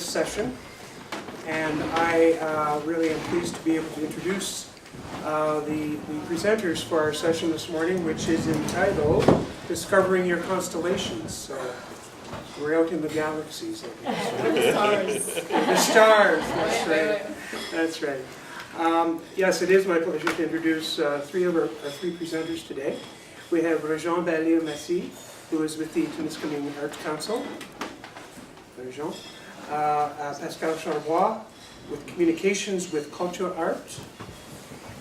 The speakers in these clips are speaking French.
session. And I really am pleased to be able to introduce the presenters for our session this morning, which is entitled Discovering Your Constellations. So we're out in the galaxies. The stars. The stars, that's right. That's right. Yes, it is my pleasure to introduce three presenters today. We have Réjean Ballé-Massy, who is with the Témiscamingue Arts Council. Réjean. Pascal Charbois, with Communications with Cultural Art.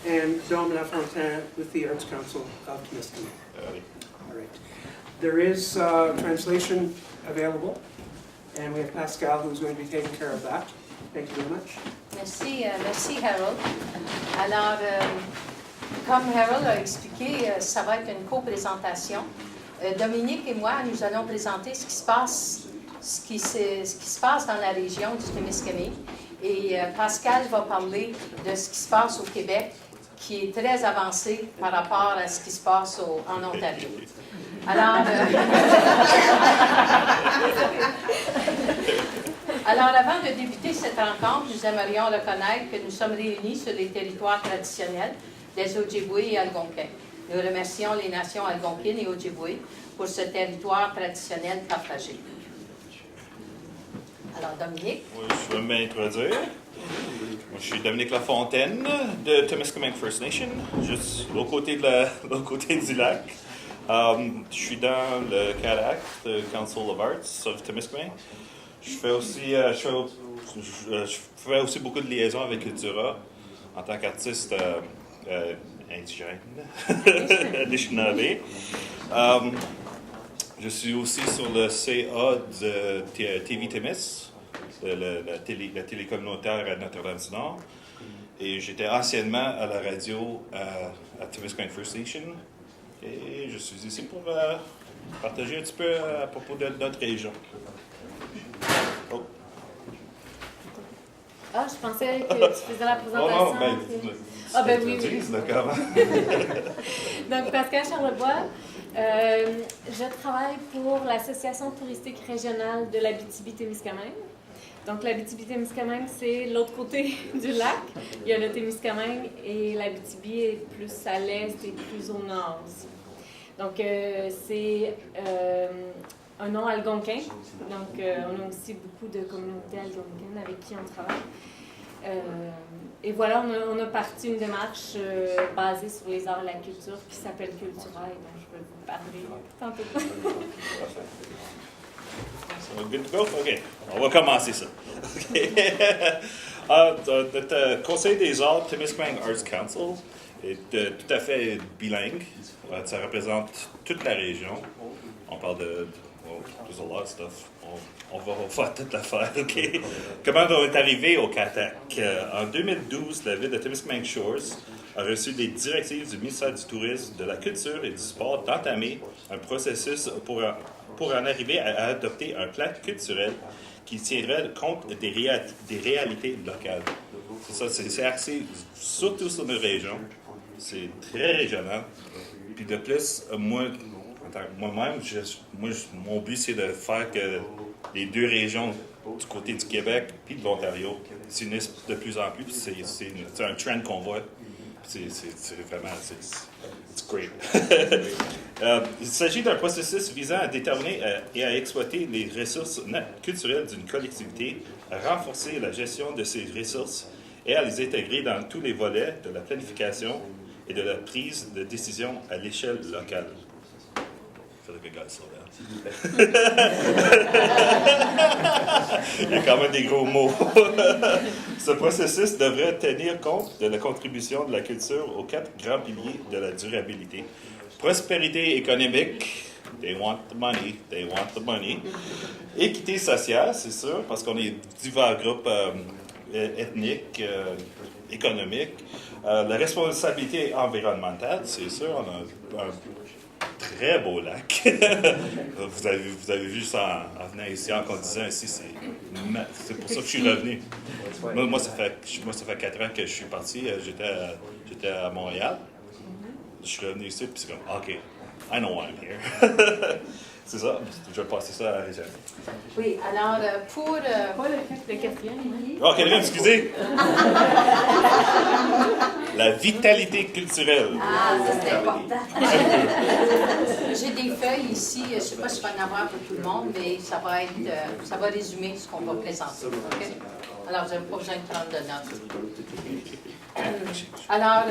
And Dom Lafontaine with the Arts Council of Témiscamingue. All right. There is translation available, and we have Pascal who's going to be taking care of that. Thank you very much. Merci Harold. Alors, comme Harold a expliqué, ça va être une co-présentation. Dominique et moi, nous allons présenter ce qui se passe dans la région du Témiscamingue. Et Pascal va parler de ce qui se passe au Québec, qui est très avancé par rapport à ce qui se passe en Ontario. Alors, avant de débuter cette rencontre, nous aimerions reconnaître que nous sommes réunis sur les territoires traditionnels des Ojibwe et Algonquins. Nous remercions les nations algonquines et Ojibwe pour ce territoire traditionnel partagé. Alors, Dominique. Oui, je vais m'introduire. Moi, je suis Dominique Lafontaine de Témiscamingue First Nation, juste l'autre côté du lac. Je suis dans le CADAC, le Council of Arts of Témiscamingue. Je fais aussi beaucoup de liaisons avec Cultura en tant qu'artiste indigène, Anishinaabe. Je suis aussi sur le CA de TV Témis, la télé communautaire à Notre-Dame-du-Nord. Et j'étais anciennement à la radio à Témiscamingue First Nation. Et je suis ici pour partager un petit peu à propos de notre région. Oh. Ah, je pensais que tu faisais la présentation. Oui. D'accord. Donc, Pascal Charlebois, je travaille pour l'Association touristique régionale de l'Abitibi-Témiscamingue. Donc, l'Abitibi-Témiscamingue, c'est l'autre côté du lac. Il y a le Témiscamingue et l'Abitibi est plus à l'est et plus au nord aussi. Donc, c'est un nom algonquin. Donc, on a aussi beaucoup de communautés algonquines avec qui on travaille. Et voilà, on a parti une démarche basée sur les arts et la culture qui s'appelle Cultura et dont je vais vous parler tantôt. Good to go? OK. On va commencer ça. Okay. Notre Conseil des arts, Témiscamingue Arts Council, est tout à fait bilingue. Ça représente toute la région. On parle there's a lot of stuff. On va faire toute l'affaire, OK? Comment on est arrivé au CATAC? En 2012, la ville de Témiscamingue Shores a reçu des directives du ministère du Tourisme, de la Culture et du Sport d'entamer un processus pour en arriver à adopter un plan culturel qui tiendrait compte des réalités locales. C'est ça, c'est axé surtout sur nos régions. C'est très régional. Puis de plus, moi-même, mon but, c'est de faire que les deux régions du côté du Québec et de l'Ontario s'unissent de plus en plus. C'est un trend qu'on voit. C'est vraiment... It's great. Il s'agit d'un processus visant à déterminer et à exploiter les ressources culturelles d'une collectivité, à renforcer la gestion de ces ressources et à les intégrer dans tous les volets de la planification et de la prise de décision à l'échelle locale. I feel like I got slow down. Il y a quand même des gros mots. Ce processus devrait tenir compte de la contribution de la culture aux 4 grands piliers de la durabilité. Prospérité économique, they want the money. Équité sociale, c'est sûr, parce qu'on est divers groupes ethniques, économiques. La responsabilité environnementale, c'est sûr, on a un très beau lac. vous avez vu ça en venant ici, en conduisant ici. C'est pour ça que je suis revenu. Moi, ça fait 4 ans que je suis parti. J'étais à Montréal. Je suis revenu ici, puis c'est comme, OK, I know why I'm here. C'est ça, je vais passer ça à Réjeanne. Oui, alors pour... Le quatrième. Oh, Catherine, excusez! La vitalité culturelle. Ah, ça c'est important. J'ai des feuilles ici, je ne sais pas si je vais en avoir pour tout le monde, mais ça va résumer ce qu'on va présenter. OK? Alors, vous n'avez pas besoin de prendre de notes. Alors,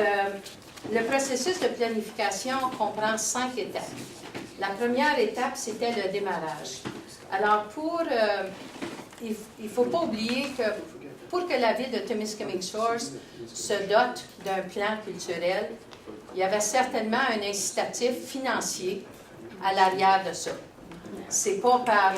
le processus de planification comprend 5 étapes. La première étape, c'était le démarrage. Alors, il ne faut pas oublier que pour que la ville de Témiscamingue Shores se dote d'un plan culturel, il y avait certainement un incitatif financier à l'arrière de ça. C'est pas par...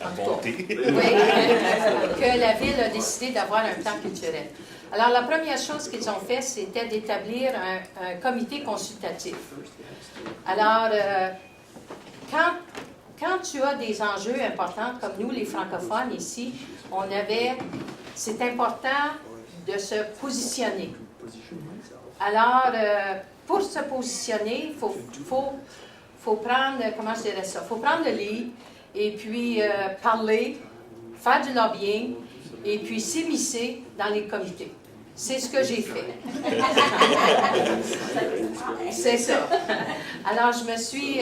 La bonté. Oui, que la ville a décidé d'avoir un plan culturel. Alors, la première chose qu'ils ont fait, c'était d'établir un comité consultatif. Alors, quand tu as des enjeux importants, comme nous, les francophones, ici, c'est important de se positionner. Alors, pour se positionner, il faut prendre, comment je dirais ça, il faut prendre le lead, et puis parler, faire du lobbying, et puis s'immiscer dans les comités. C'est ce que j'ai fait. C'est ça. Alors, je me suis...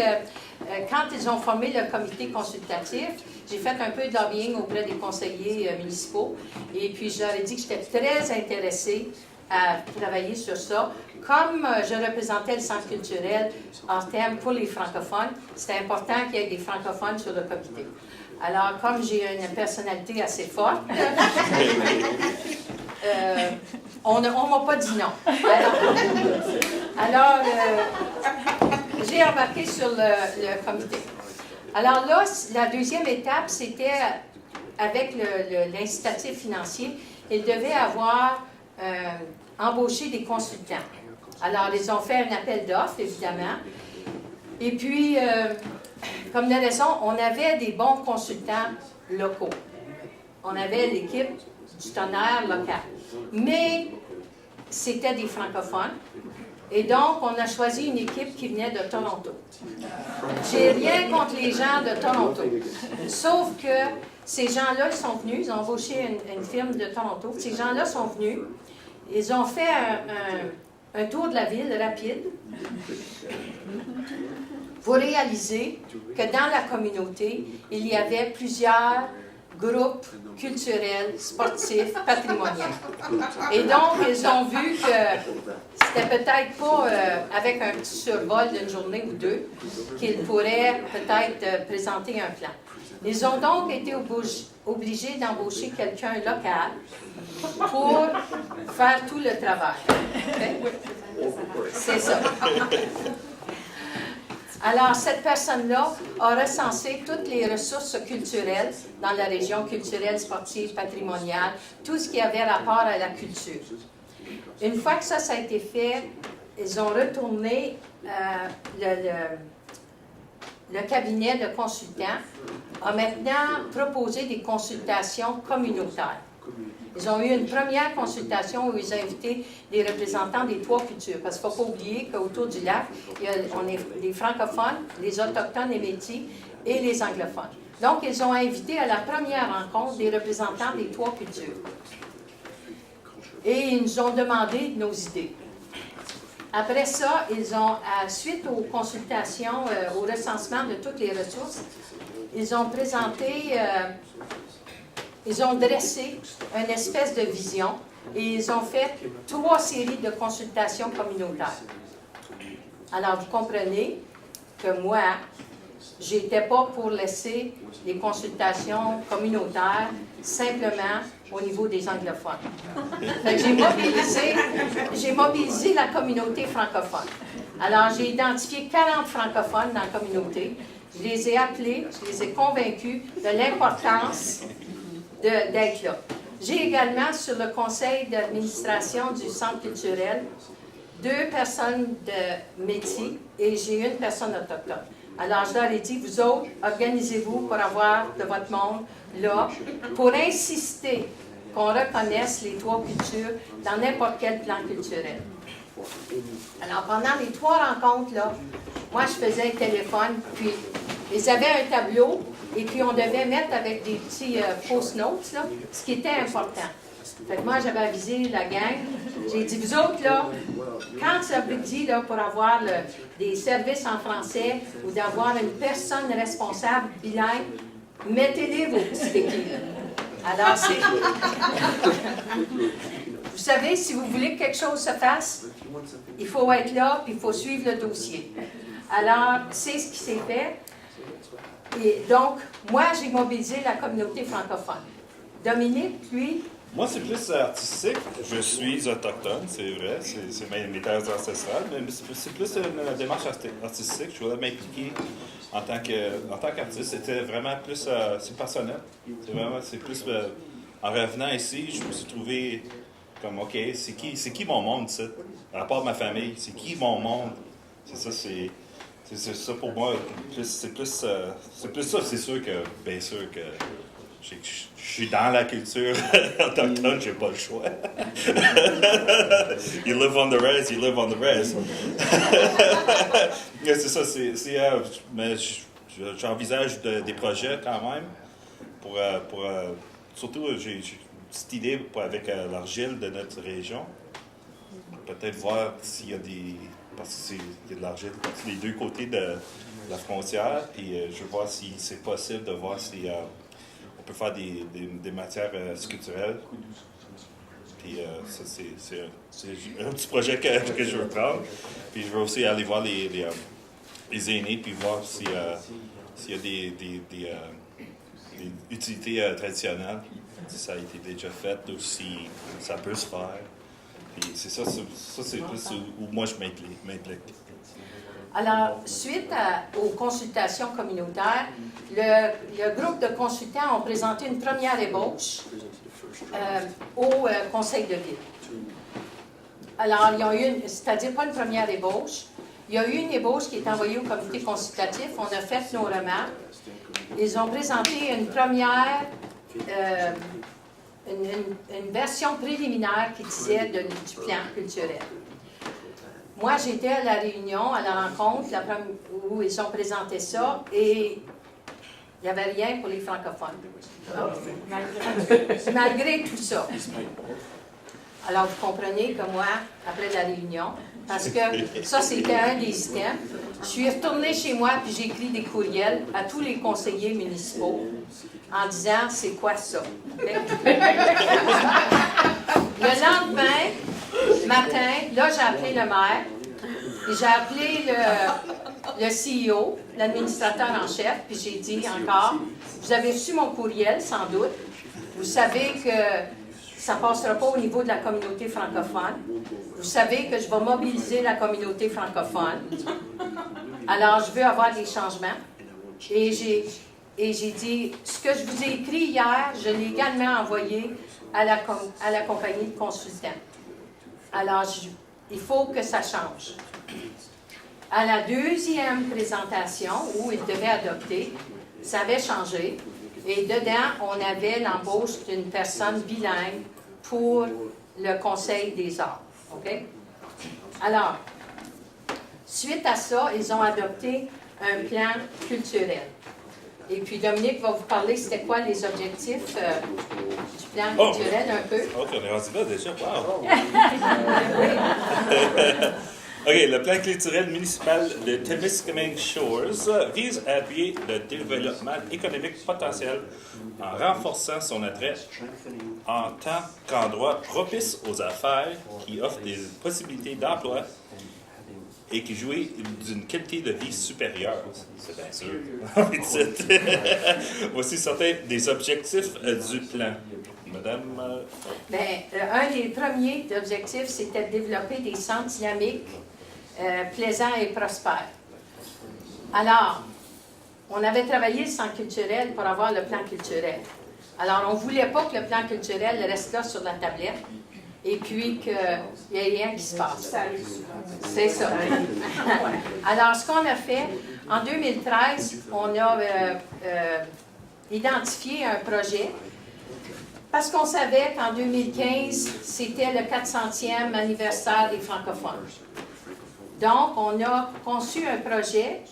quand ils ont formé le comité consultatif, j'ai fait un peu de lobbying auprès des conseillers municipaux, et puis je leur ai dit que j'étais très intéressée à travailler sur ça. Comme je représentais le centre culturel en termes pour les francophones, c'était important qu'il y ait des francophones sur le comité. Alors, comme j'ai une personnalité assez forte, on ne m'a pas dit non. Alors j'ai embarqué sur le comité. Alors là, la deuxième étape, c'était avec l'incitatif financier. Ils devaient avoir embauché des consultants. Alors, ils ont fait un appel d'offres, évidemment. Et puis, comme de raison, on avait des bons consultants locaux. On avait l'équipe du tonnerre local. Mais c'était des francophones. Et donc, on a choisi une équipe qui venait de Toronto. J'ai rien contre les gens de Toronto. Sauf que ces gens-là, ils sont venus, ils ont embauché une firme de Toronto. Ces gens-là sont venus, ils ont fait un tour de la ville rapide pour réaliser que dans la communauté, il y avait plusieurs groupes culturels, sportifs, patrimoniaux. Et donc, ils ont vu que c'était peut-être pas avec un petit survol d'une journée ou deux qu'ils pourraient peut-être présenter un plan. Ils ont donc été obligés d'embaucher quelqu'un local pour faire tout le travail. C'est ça. Alors, cette personne-là a recensé toutes les ressources culturelles dans la région culturelle, sportive, patrimoniale, tout ce qui avait rapport à la culture. Une fois que ça a été fait, ils ont retourné le cabinet de consultants a maintenant proposé des consultations communautaires. Ils ont eu une première consultation où ils ont invité des représentants des 3 cultures. Parce qu'il ne faut pas oublier qu'autour du lac, on est les francophones, les autochtones et métis et les anglophones. Donc, ils ont invité à la première rencontre des représentants des 3 cultures. Et ils nous ont demandé nos idées. Après ça, ils ont, suite aux consultations, au recensement de toutes les ressources, ils ont présenté... ils ont dressé une espèce de vision et ils ont fait 3 séries de consultations communautaires. Alors, vous comprenez que moi, je n'étais pas pour laisser les consultations communautaires simplement au niveau des anglophones. J'ai mobilisé la communauté francophone. Alors, j'ai identifié 40 francophones dans la communauté. Je les ai appelés, je les ai convaincus de l'importance d'être là. J'ai également sur le conseil d'administration du centre culturel 2 personnes de métier et j'ai une personne autochtone. Alors je leur ai dit, vous autres, organisez-vous pour avoir de votre monde là, pour insister qu'on reconnaisse les 3 cultures dans n'importe quel plan culturel. Alors, pendant les 3 rencontres, là, moi, je faisais un téléphone, puis ils avaient un tableau, et puis on devait mettre avec des petits post-notes, là, ce qui était important. Fait que moi, j'avais avisé la gang. J'ai dit, vous autres, là, quand ça vous dit, là, pour avoir des services en français ou d'avoir une personne responsable bilingue, mettez-les vos petits équipes. Alors, c'est... Vous savez, si vous voulez que quelque chose se fasse, il faut être là, puis il faut suivre le dossier. Alors, c'est ce qui s'est fait. Et donc, moi, j'ai mobilisé la communauté francophone. Dominique, lui... Moi, c'est plus artistique. Je suis autochtone, c'est vrai. C'est mes terres ancestrales. Mais c'est plus une démarche artistique. Je voulais m'impliquer en tant qu'artiste. C'était vraiment plus... c'est personnel. C'est plus... en revenant ici, je me suis trouvé comme, OK, c'est qui mon monde, ça? À part ma famille, c'est qui mon monde? C'est ça, c'est ça pour moi. C'est plus ça. C'est sûr que, bien sûr que... Je suis dans la culture autochtone, j'ai pas le choix. You live on the res, you live on the res. C'est ça, mais j'envisage des projets quand même surtout, j'ai une petite idée avec l'argile de notre région. Peut-être voir s'il y a parce qu'il y a de l'argile des deux côtés de la frontière, puis je veux voir si c'est possible de voir si... on peut faire des matières sculpturelles. Puis ça, c'est un petit projet que je veux prendre. Puis je veux aussi aller voir les aînés, puis voir s'il y a des utilités traditionnelles, si ça a été déjà fait ou si ça peut se faire. Puis c'est ça c'est plus où moi je m'implique. Alors, suite aux consultations communautaires, le groupe de consultants ont présenté une première ébauche au conseil de ville. Alors, il y a eu c'est-à-dire pas une première ébauche, il y a eu une ébauche qui est envoyée au comité consultatif, on a fait nos remarques. Ils ont présenté une première, une version préliminaire qui disait du plan culturel. Moi, j'étais à la réunion, à la rencontre, où ils ont présenté ça, et il n'y avait rien pour les francophones. Malgré tout ça. Alors, vous comprenez que moi, après la réunion, parce que ça, c'était un des items, je suis retournée chez moi, puis j'ai écrit des courriels à tous les conseillers municipaux en disant, c'est quoi ça? Le lendemain, matin, là, j'ai appelé le maire, et j'ai appelé le CEO, l'administrateur en chef, puis j'ai dit encore, vous avez reçu mon courriel, sans doute. Vous savez que ça ne passera pas au niveau de la communauté francophone. Vous savez que je vais mobiliser la communauté francophone. Alors, je veux avoir des changements. Et j'ai dit, ce que je vous ai écrit hier, je l'ai également envoyé à la compagnie de consultants. Alors, il faut que ça change. À la deuxième présentation, où ils devaient adopter, ça avait changé. Et dedans, on avait l'embauche d'une personne bilingue pour le Conseil des arts. OK? Alors, suite à ça, ils ont adopté un plan culturel. Et puis, Dominique va vous parler, c'était quoi les objectifs du plan culturel un peu? OK, on est rendu là déjà. Wow! OK, le plan culturel municipal de Témiscamingue Shores vise à appuyer le développement économique potentiel en renforçant son attrait en tant qu'endroit propice aux affaires qui offre des possibilités d'emploi et qui jouit d'une qualité de vie supérieure. C'est bien sûr. Voici certains des objectifs du plan. Madame... Bien, un des premiers objectifs, c'était de développer des centres dynamiques, plaisants et prospères. Alors, on avait travaillé le centre culturel pour avoir le plan culturel. Alors, on ne voulait pas que le plan culturel reste là sur la tablette et puis qu'il n'y ait rien qui se passe. C'est ça. Alors, ce qu'on a fait, en 2013, on a identifié un projet Parce qu'on savait qu'en 2015, c'était le 400e anniversaire des francophones. Donc, on a conçu un projet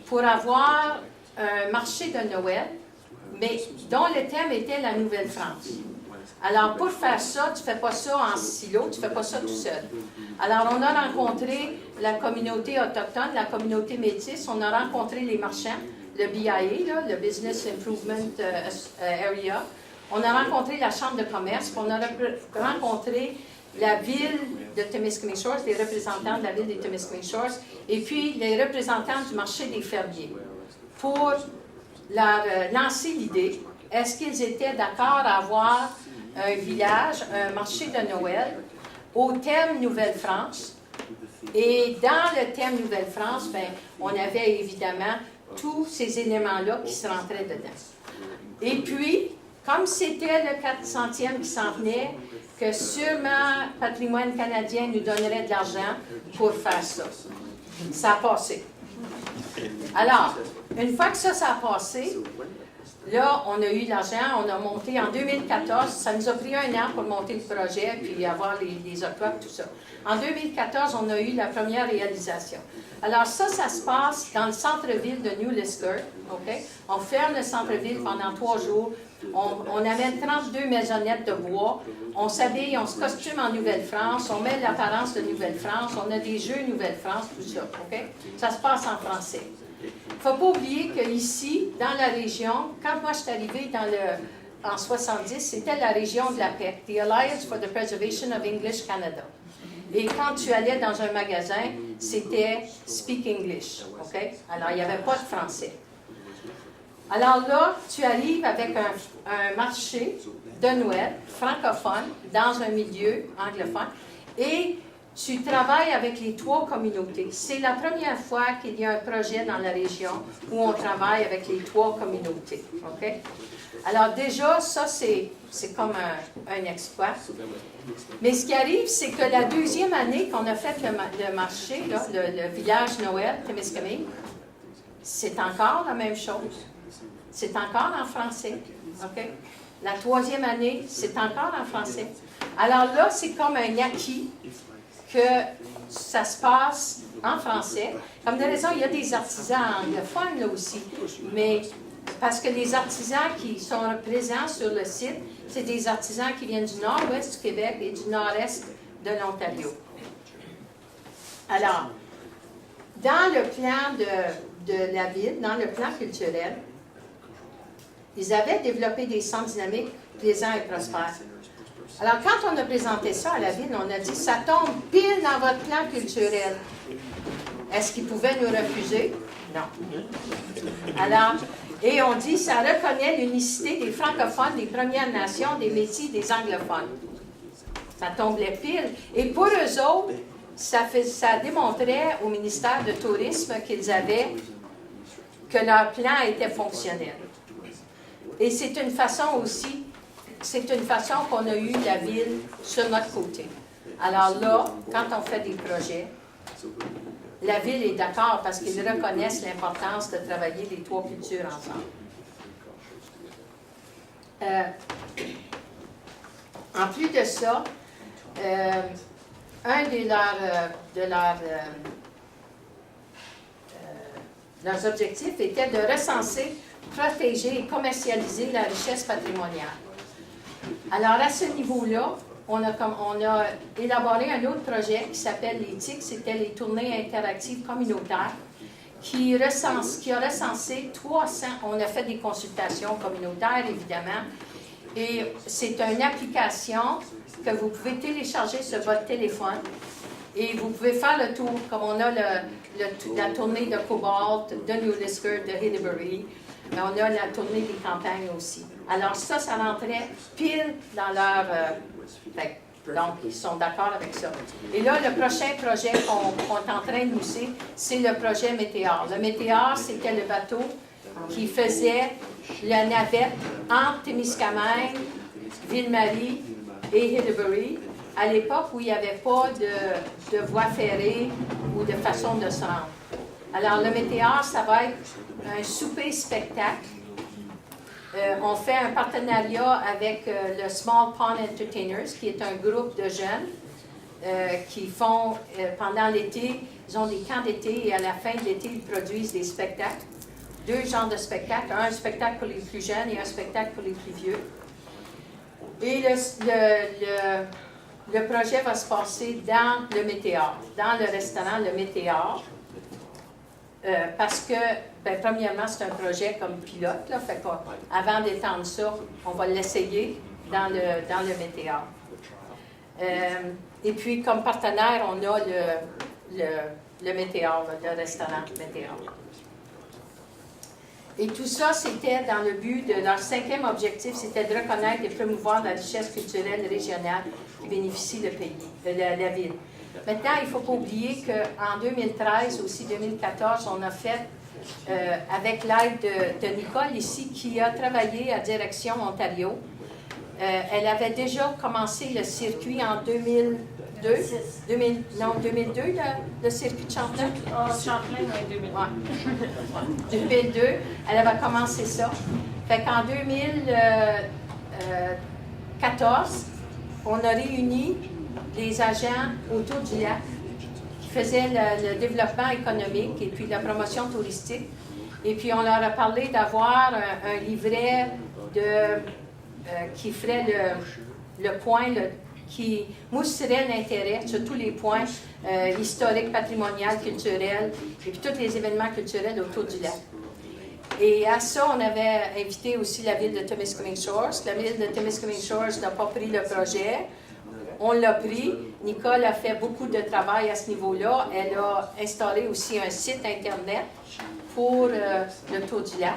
pour avoir un marché de Noël, mais dont le thème était la Nouvelle-France. Alors, pour faire ça, tu ne fais pas ça en silo, tu ne fais pas ça tout seul. Alors, on a rencontré la communauté autochtone, la communauté métisse, on a rencontré les marchands, le BIA, là, le Business Improvement Area. On a rencontré la Chambre de commerce, puis on a rencontré la ville de Témiscamingue Shores, les représentants de la ville de Témiscamingue Shores, et puis les représentants du marché des fermiers, pour leur lancer l'idée. Est-ce qu'ils étaient d'accord à avoir un village, un marché de Noël, au thème Nouvelle-France? Et dans le thème Nouvelle-France, ben, on avait évidemment tous ces éléments-là qui se rentraient dedans. Et puis, comme c'était le 400e qui s'en venait, que sûrement Patrimoine canadien nous donnerait de l'argent pour faire ça. Ça a passé. Alors, une fois que ça a passé, là, on a eu l'argent, on a monté en 2014, ça nous a pris 1 an pour monter le projet, puis avoir les octrois, tout ça. En 2014, on a eu la première réalisation. Alors ça se passe dans le centre-ville de New Liskeard, OK? On ferme le centre-ville pendant 3 jours, on amène 32 maisonnettes de bois, on s'habille, on se costume en Nouvelle-France, on met l'apparence de Nouvelle-France, on a des jeux Nouvelle-France, tout ça, OK? Ça se passe en français. Il ne faut pas oublier qu'ici, dans la région, quand moi je suis arrivée en 70, c'était la région de la paix, The Alliance for the Preservation of English Canada. Et quand tu allais dans un magasin, c'était Speak English, OK? Alors, il n'y avait pas de français. Alors là, tu arrives avec un marché de Noël francophone dans un milieu anglophone et tu travailles avec les 3 communautés. C'est la première fois qu'il y a un projet dans la région où on travaille avec les 3 communautés. OK? Alors déjà, ça, c'est comme un exploit. Mais ce qui arrive, c'est que la 2e année qu'on a fait le marché, là, le village Noël, Témiscamingue, c'est encore la même chose. C'est encore en français. OK? La 3e année, c'est encore en français. Alors là, c'est comme un acquis que ça se passe en français. Comme de raison, il y a des artisans anglophones là aussi, mais parce que les artisans qui sont présents sur le site, c'est des artisans qui viennent du nord-ouest du Québec et du nord-est de l'Ontario. Alors, dans le plan de la ville, dans le plan culturel, ils avaient développé des centres dynamiques plaisants et prospères. Alors, quand on a présenté ça à la ville, on a dit « ça tombe pile dans votre plan culturel ». Est-ce qu'ils pouvaient nous refuser? Non. Alors, et on dit « ça reconnaît l'unicité des francophones, des Premières Nations, des Métis, des anglophones ». Ça tombait pile. Et pour eux autres, ça démontrait au ministère du Tourisme que leur plan était fonctionnel. Et c'est une façon aussi, qu'on a eu la ville sur notre côté. Alors là, quand on fait des projets, la ville est d'accord parce qu'ils reconnaissent l'importance de travailler les 3 cultures ensemble. En plus de ça, un de leurs objectifs était de recenser, protéger et commercialiser la richesse patrimoniale. Alors, à ce niveau-là, on a élaboré un autre projet qui s'appelle les TIC, c'était les tournées interactives communautaires, qui a recensé 300, on a fait des consultations communautaires, évidemment, et c'est une application que vous pouvez télécharger sur votre téléphone, et vous pouvez faire le tour, comme on a la tournée de Cobalt, de New Liskeard, de Hillybury, mais on a la tournée des campagnes aussi. Alors ça rentrait pile dans leur... donc, ils sont d'accord avec ça. Et là, le prochain projet qu'on est en train de mousser, c'est le projet Météor. Le Météor, c'était le bateau qui faisait la navette entre Témiscamingue, Ville-Marie et Hillybury, à l'époque où il n'y avait pas de voie ferrée ou de façon de se rendre. Alors, le Météor, ça va être un souper-spectacle On fait un partenariat avec le Small Pond Entertainers, qui est un groupe de jeunes qui font, pendant l'été, ils ont des camps d'été et à la fin de l'été, ils produisent des spectacles. 2 genres de spectacles, un spectacle pour les plus jeunes et un spectacle pour les plus vieux. Et le projet va se passer dans le Météor, dans le restaurant Le Météor, parce que, ben, premièrement, c'est un projet comme pilote, là, fait qu'avant d'étendre ça, on va l'essayer dans le Météor. Et puis, comme partenaire, on a le Météor, le restaurant Météor. Et tout ça, c'était dans le but de leur 5e objectif, c'était de reconnaître et promouvoir la richesse culturelle régionale qui bénéficie le pays, la ville. Maintenant, il ne faut pas oublier qu'en 2013, aussi 2014, on a fait, avec l'aide de Nicole ici, qui a travaillé à Direction Ontario, elle avait déjà commencé le circuit en 2002, le circuit de Champlain. Champlain, oui, 2000. Ouais. 2002, elle avait commencé ça. Fait qu'en 2014, on a réuni les agents autour du lac qui faisaient le développement économique et puis la promotion touristique. Et puis on leur a parlé d'avoir un livret qui ferait le point, qui mousserait l'intérêt sur tous les points historiques, patrimoniaux, culturels, et puis tous les événements culturels autour du lac. Et à ça, on avait invité aussi la ville de Temiskaming Shores. La ville de Temiskaming Shores n'a pas pris le projet. On l'a pris. Nicole a fait beaucoup de travail à ce niveau-là. Elle a installé aussi un site Internet pour le tour du lac.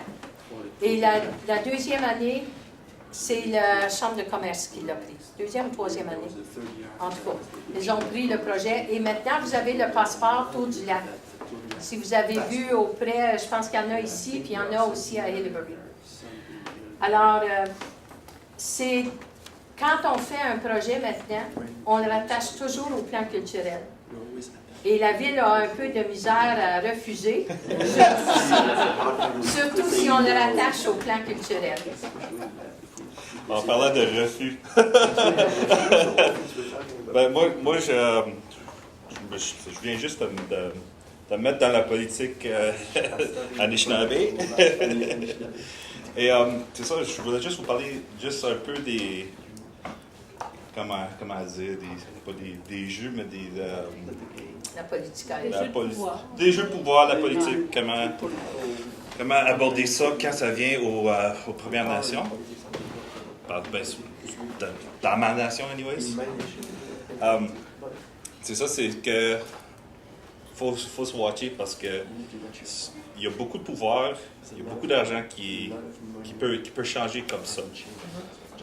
Et la 2e année, c'est la Chambre de commerce qui l'a pris. 2e ou 3e année. En tout cas, ils ont pris le projet. Et maintenant, vous avez le passeport Tour du lac. Si vous avez vu auprès, je pense qu'il y en a ici, puis il y en a aussi à Hillbury. Alors, c'est quand on fait un projet maintenant, on le rattache toujours au plan culturel. Et la ville a un peu de misère à refuser, surtout si on le rattache au plan culturel. En parlant de refus, ben moi je viens juste de mettre dans la politique Anishinaabe. Et c'est ça, je voulais juste vous parler juste un peu des, comment dire, pas des jeux, mais La politique. Des jeux de pouvoir, la politique, comment aborder ça quand ça vient aux Premières Nations. Dans ma nation, anyways. C'est ça, c'est que faut se watcher parce que il y a beaucoup de pouvoir, il y a beaucoup d'argent qui peut changer comme ça.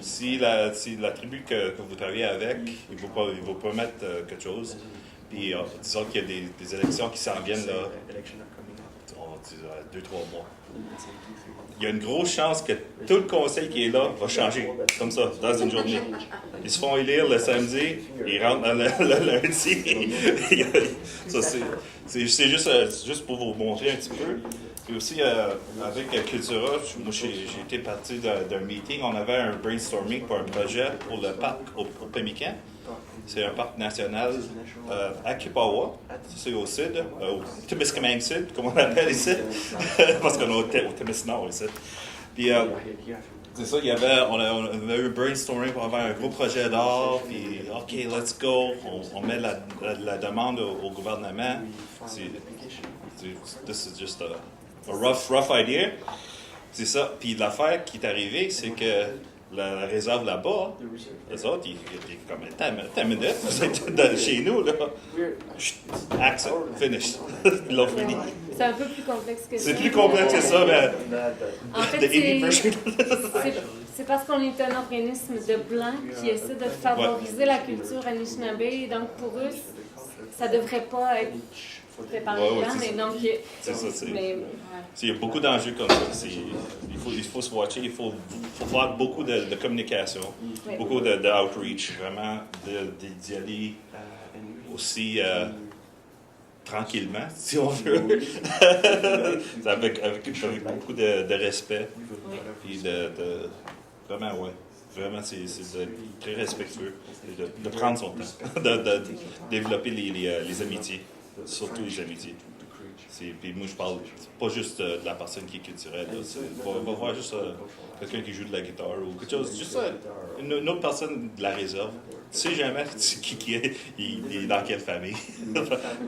Si la tribu que vous travaillez avec, il ne va pas mettre quelque chose, puis disons qu'il y a des élections qui s'en viennent là, on dirait 2-3 mois. Il y a une grosse chance que tout le conseil qui est là va changer, comme ça, dans une journée. Ils se font élire le samedi, ils rentrent le lundi. Ça, c'est juste pour vous montrer un petit peu. Puis aussi, avec Cultura, moi, j'ai été parti d'un meeting. On avait un brainstorming pour un projet pour le parc au Pemmican. C'est un parc national à Kipawa, c'est au sud, au Temiskaming Sud, comme on l'appelle ici, parce qu'on est au Témisnord ici. Puis, c'est ça, on avait eu un brainstorming pour avoir un gros projet d'art, puis OK, let's go, on met la demande au gouvernement. This is just a rough idea. C'est ça. Puis l'affaire qui est arrivée, c'est que la réserve là-bas, les autres, ils étaient comme, attends une minute, vous êtes chez nous, là. Accent, finish. Ils l'ont fini. C'est un peu plus complexe que ça. C'est plus complexe que ça, mais... En fait, c'est parce qu'on est un organisme de Blancs qui essaie de favoriser la culture Anishinaabe, et donc pour eux, ça devrait pas être fait par les Blancs, mais donc... C'est ça, il y a beaucoup d'enjeux comme ça. Il faut se watcher, il faut faire beaucoup de communication, beaucoup d'outreach, vraiment, d'y aller aussi tranquillement, si on veut. avec beaucoup de respect. Puis vraiment, ouais. Vraiment, c'est très respectueux de prendre son temps, de développer les amitiés, surtout les amitiés. Puis moi, je parle pas juste de la personne qui est culturelle. Va voir juste quelqu'un qui joue de la guitare ou quelque chose. Juste une autre personne de la réserve. Tu sais jamais qui est, il est dans quelle famille.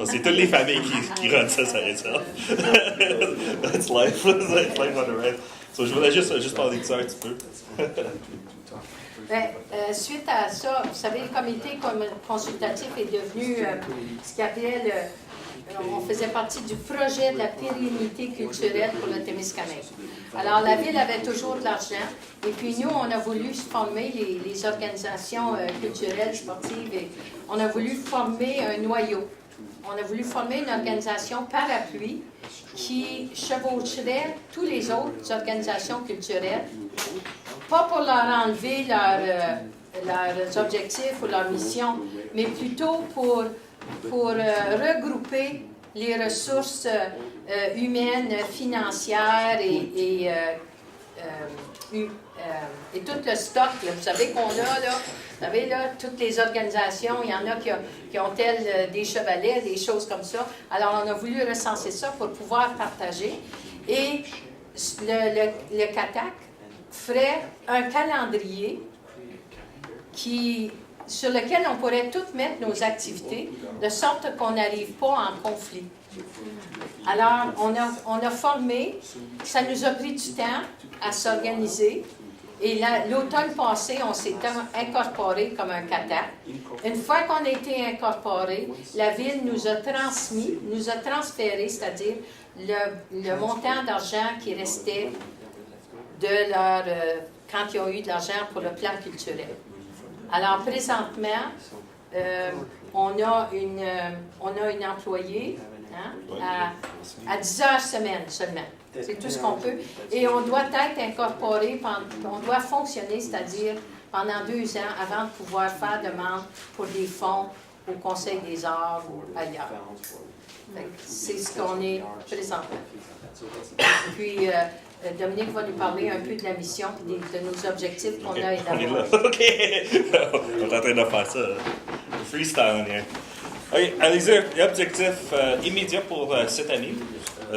C'est toutes les familles qui rendent ça, sa réserve. That's life. That's life on the right. So, je voulais juste parler de ça un petit peu. Suite à ça, vous savez, le comité consultatif est devenu ce qu'il appelait on faisait partie du projet de la pérennité culturelle pour le Témiscamingue. Alors, la Ville avait toujours de l'argent, et puis nous, on a voulu former les organisations culturelles, sportives, et on a voulu former un noyau. On a voulu former une organisation parapluie qui chevaucherait toutes les autres organisations culturelles, pas pour leur enlever leurs objectifs ou leurs missions, mais plutôt pour regrouper les ressources humaines, financières et tout le stock. Là, vous savez qu'on a, là, vous savez, là, toutes les organisations, il y en a qui ont des chevalets, des choses comme ça. Alors, on a voulu recenser ça pour pouvoir partager. Et le CATAC ferait un calendrier sur lequel on pourrait toutes mettre nos activités, de sorte qu'on n'arrive pas en conflit. Alors, on a formé, ça nous a pris du temps à s'organiser, et l'automne passé, on s'est incorporé comme un CATAC. Une fois qu'on a été incorporé, la Ville nous a transféré, c'est-à-dire le montant d'argent qui restait de quand ils ont eu de l'argent pour le plan culturel. Alors, présentement, on a une employée à 10 heures semaine seulement. C'est tout ce qu'on peut. Et on doit être incorporé, on doit fonctionner, c'est-à-dire pendant 2 ans avant de pouvoir faire demande pour des fonds au Conseil des arts ou ailleurs. C'est ce qu'on est présentement. Puis, Dominique va nous parler un peu de la mission et de nos objectifs qu'on a élaborés. OK! On est en train de faire ça. Freestyle, here. OK, allez-y. L'objectif immédiat pour cette année,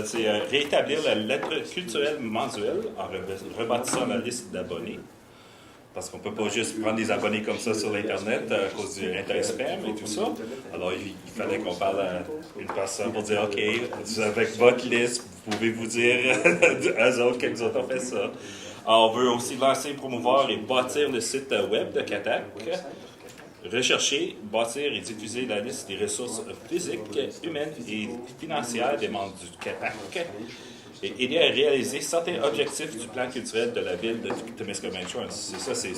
c'est rétablir la lettre culturelle mensuelle en rebâtissant la liste d'abonnés. Parce qu'on ne peut pas juste prendre des abonnés comme ça sur l'Internet à cause du inter-spam et tout ça. Alors, il fallait qu'on parle à une personne pour dire, OK, avec votre liste, vous pouvez vous dire à eux autres que nous autres on fait ça. Alors, on veut aussi lancer, promouvoir et bâtir le site web de CATAC. Rechercher, bâtir et diffuser la liste des ressources physiques, humaines et financières des membres du CATAC. Et aider à réaliser certains objectifs du plan culturel de la ville de Témiscamingue. C'est ça, c'est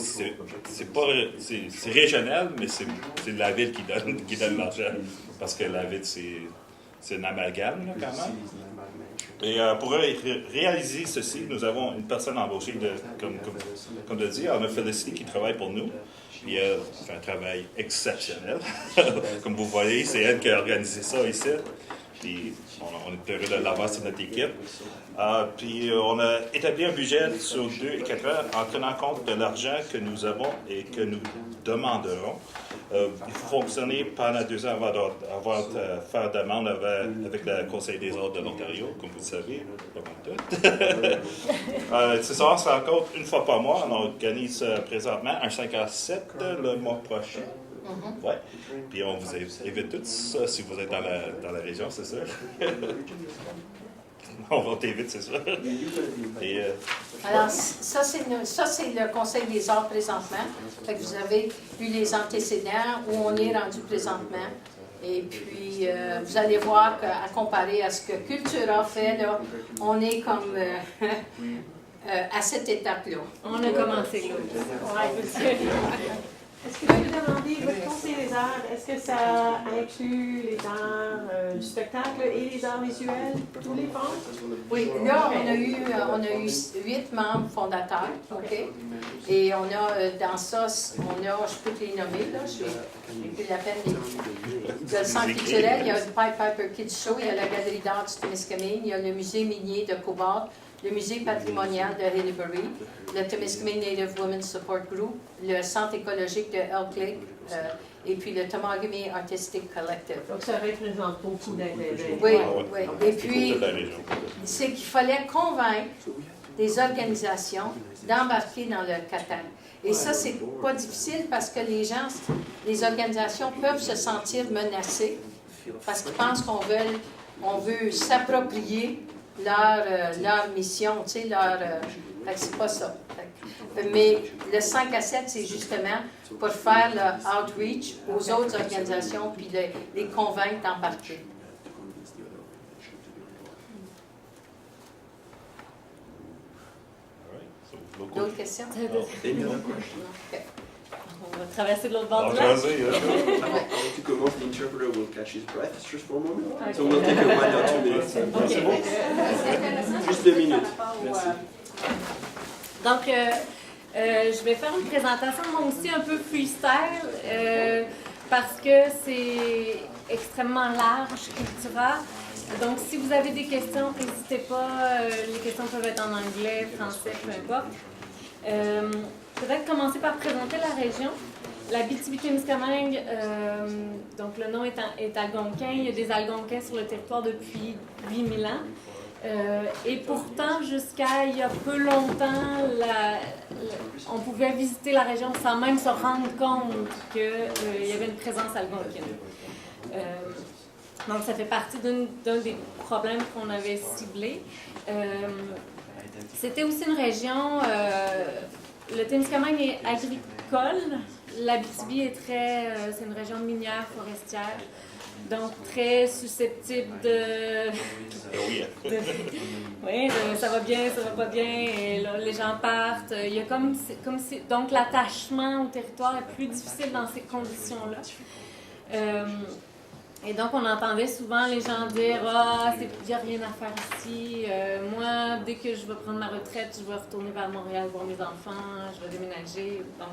régional, mais c'est la ville qui donne l'argent, parce que la ville, c'est un amalgame, là, quand même. Et pour réaliser ceci, nous avons une personne embauchée, comme de dire, Anna Felicity, qui travaille pour nous. Puis elle fait un travail exceptionnel. Comme vous voyez, c'est elle qui a organisé ça ici. Puis on est heureux de l'avoir sur notre équipe. Puis on a établi un budget sur 2 et 4 ans en tenant compte de l'argent que nous avons et que nous demanderons. Il faut fonctionner pendant 2 ans avant d'avoir faire demande avec le Conseil des arts de l'Ontario, comme vous le savez, pas mal tout. C'est ça, on se rencontre une fois par mois. On organise présentement un 5 à 7 le mois prochain. Ouais. Puis on vous invite tous, si vous êtes dans la région, c'est sûr. On va t'inviter, c'est sûr. Et, alors, ça, c'est le Conseil des arts présentement. Fait que vous avez vu les antécédents où on est rendu présentement. Et puis, vous allez voir qu'à comparer à ce que Cultura fait, là, on est comme à cette étape-là. On a commencé là. Est-ce que tu peux demander, votre conseil des arts, est-ce que ça inclut les arts du spectacle et les arts visuels, tous les formes? Oui, là, on a eu 8 membres fondateurs, OK? Et on a, dans ça, je peux te les nommer, là, j'ai pris la peine. Il y a le Centre culturel, il y a le Piper Kids Show, il y a la Galerie d'art du Témiscamingue, il y a le Musée minier de Cobalt, le Musée patrimonial de Haileybury, le Témiscamingue Native Women's Support Group, le Centre écologique de Elk Lake, et puis le Temagami Artistic Collective. Donc ça représente beaucoup d'intérêt. Oui, Ah oui. ouais. Et puis, Toute la région. c'est qu'il fallait convaincre des organisations d'embarquer dans le Qatar. Et ça, c'est pas difficile parce que les organisations peuvent se sentir menacées parce qu'ils pensent qu'on veut s'approprier leur mission, tu sais, fait que c'est pas ça. Mais le 5 à 7, c'est justement pour faire le outreach aux autres organisations puis les convaincre d'embarquer. All right. So, local. D'autres questions? OK. On va traverser de l'autre bord On de va là. jaser, hein. Avant que tu commences, the interpreter will catch his breath just for a moment. So we'll take a 1 or 2 minutes. C'est bon? Juste 2 minutes. Merci. Donc, je vais faire une présentation, moi aussi, un peu freestyle, parce que c'est extrêmement large, Cultura. Donc, si vous avez des questions, n'hésitez pas. Les questions peuvent être en anglais, français, peu importe. Peut-être commencer par présenter la région. L'Abitibi-Témiscamingue, donc le nom est algonquin. Il y a des Algonquins sur le territoire depuis 8000 ans. Et pourtant, jusqu'à il y a peu longtemps, on pouvait visiter la région sans même se rendre compte qu'il y avait une présence algonquine. Donc, ça fait partie d'un des problèmes qu'on avait ciblés. C'était aussi une région, le Témiscamingue est agricole, l'Abitibi c'est une région minière, forestière, donc très susceptible oui, ça va bien, ça va pas bien, et là, les gens partent. Il y a comme si, donc l'attachement au territoire est plus difficile dans ces conditions-là. Et donc, on entendait souvent les gens dire « Ah, il n'y a rien à faire ici. Moi, dès que je vais prendre ma retraite, je vais retourner vers Montréal voir mes enfants, je vais déménager. » Donc,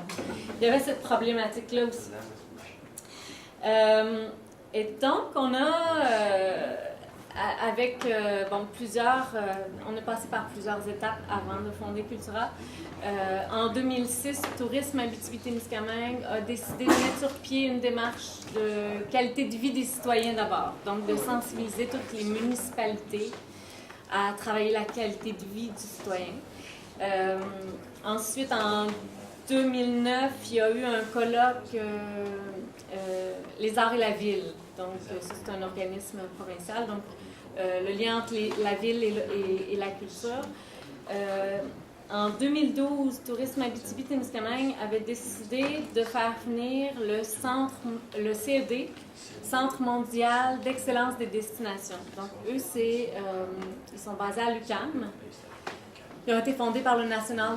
il y avait cette problématique-là aussi. Et donc, on a, on est passé par plusieurs étapes avant de fonder Cultura. En 2006, Tourisme Abitibi-Témiscamingue a décidé de mettre sur pied une démarche de qualité de vie des citoyens d'abord. Donc, de sensibiliser toutes les municipalités à travailler la qualité de vie du citoyen. Ensuite, en 2009, il y a eu un colloque Les Arts et la Ville. Donc, ça, c'est un organisme provincial. Donc, le lien entre la ville et la culture. En 2012, Tourisme Abitibi-Témiscamingue avait décidé de faire venir le CED, Centre mondial d'excellence des destinations. Donc, eux, ils sont basés à l'UQAM. Ils ont été fondés par le National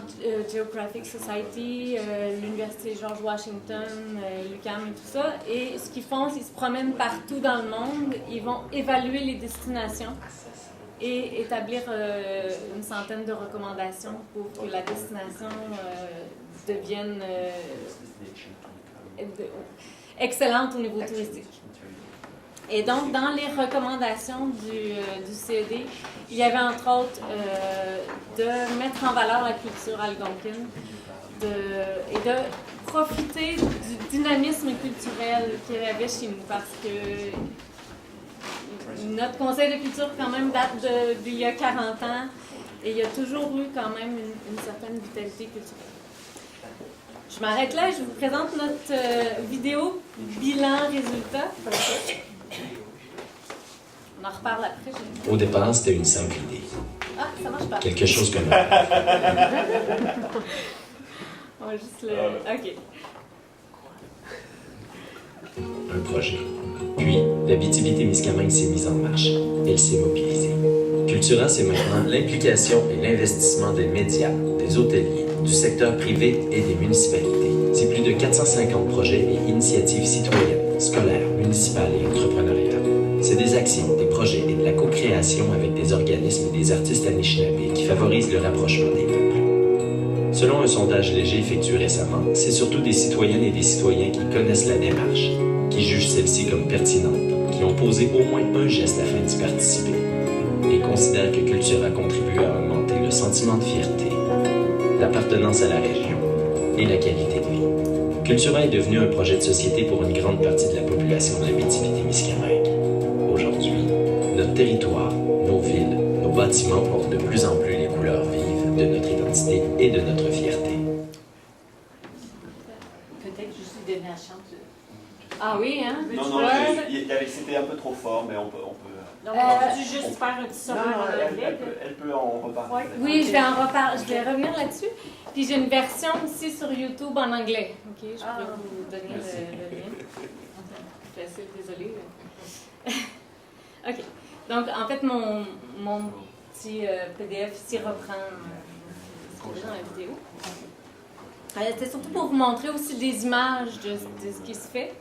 Geographic Society, l'Université George Washington, l'UQAM et tout ça. Et ce qu'ils font, c'est qu'ils se promènent partout dans le monde. Ils vont évaluer les destinations et établir une centaine de recommandations pour que la destination devienne excellente au niveau touristique. Et donc, dans les recommandations du CED, il y avait entre autres de mettre en valeur la culture algonquine et de profiter du dynamisme culturel qu'il y avait chez nous, parce que notre conseil de culture, quand même, date d'il y a 40 ans et il y a toujours eu quand même une certaine vitalité culturelle. Je m'arrête là et je vous présente notre vidéo bilan résultat. On en reparle après. Au départ, c'était une simple idée. Ah, ça marche pas. Quelque chose comme On va juste le... OK. un projet. Puis, l'Abitibi-Témiscamingue s'est mise en marche. Elle s'est mobilisée. Cultura, c'est maintenant l'implication et l'investissement des médias, des hôteliers, du secteur privé et des municipalités. c'est plus de 450 projets et initiatives citoyennes, scolaires, municipales et entrepreneuriales. C'est des actions, des projets et de la co-création avec des organismes et des artistes anishinabés qui favorisent le rapprochement des peuples. Selon un sondage léger effectué récemment, c'est surtout des citoyennes et des citoyens qui connaissent la démarche, qui jugent celle-ci comme pertinente, qui ont posé au moins un geste afin d'y participer, et considèrent que Cultura contribue à augmenter le sentiment de fierté, l'appartenance à la région et la qualité de vie. Cultura est devenu un projet de société pour une grande partie de la population de l'Abitibi-Témiscamingue. Aujourd'hui, notre territoire, nos villes, nos bâtiments portent de plus en plus les couleurs vives de notre identité et de notre fierté. Peut-être que je suis devenue la chante. Ah oui, hein? Non, c'était un peu trop fort, mais on peut. Donc, on peut juste faire un petit sommaire en anglais. Elle peut en reparler. Oui, je vais revenir là-dessus. Puis j'ai une version aussi sur YouTube en anglais. OK, je pourrais vous donner le lien. Facile, désolée. OK. Donc, en fait, mon petit PDF ici reprend ce qu'il y a dans la vidéo. C'était surtout pour vous montrer aussi des images de ce qui se fait.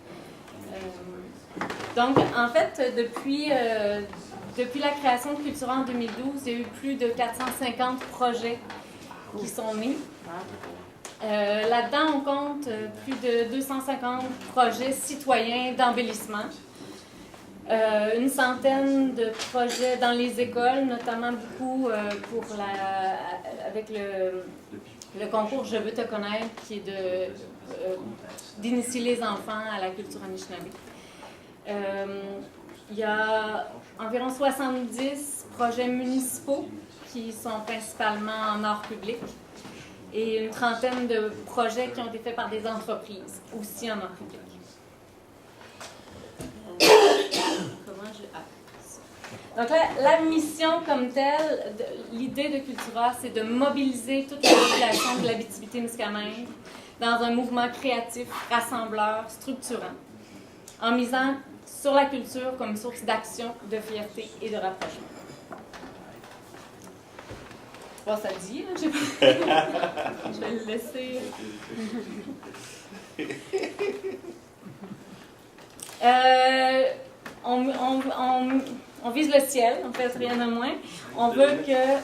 Donc, en fait, depuis la création de Cultura en 2012, il y a eu plus de 450 projets qui sont nés. Là-dedans, on compte plus de 250 projets citoyens d'embellissement. Une centaine de projets dans les écoles, notamment beaucoup avec le concours Je veux te connaître, qui est d'initier les enfants à la culture anishinaabe. Il y a environ 70 projets municipaux qui sont principalement en art public et une trentaine de projets qui ont été faits par des entreprises, aussi en art public. Donc là, la mission comme telle, l'idée de Cultura, c'est de mobiliser toute la population de l'Abitibi-Témiscamingue dans un mouvement créatif, rassembleur, structurant, en misant sur la culture comme source d'action, de fierté et de rapprochement. Bon, ça dit, hein, je vais le laisser. On vise le ciel, en fait, rien de moins. On veut que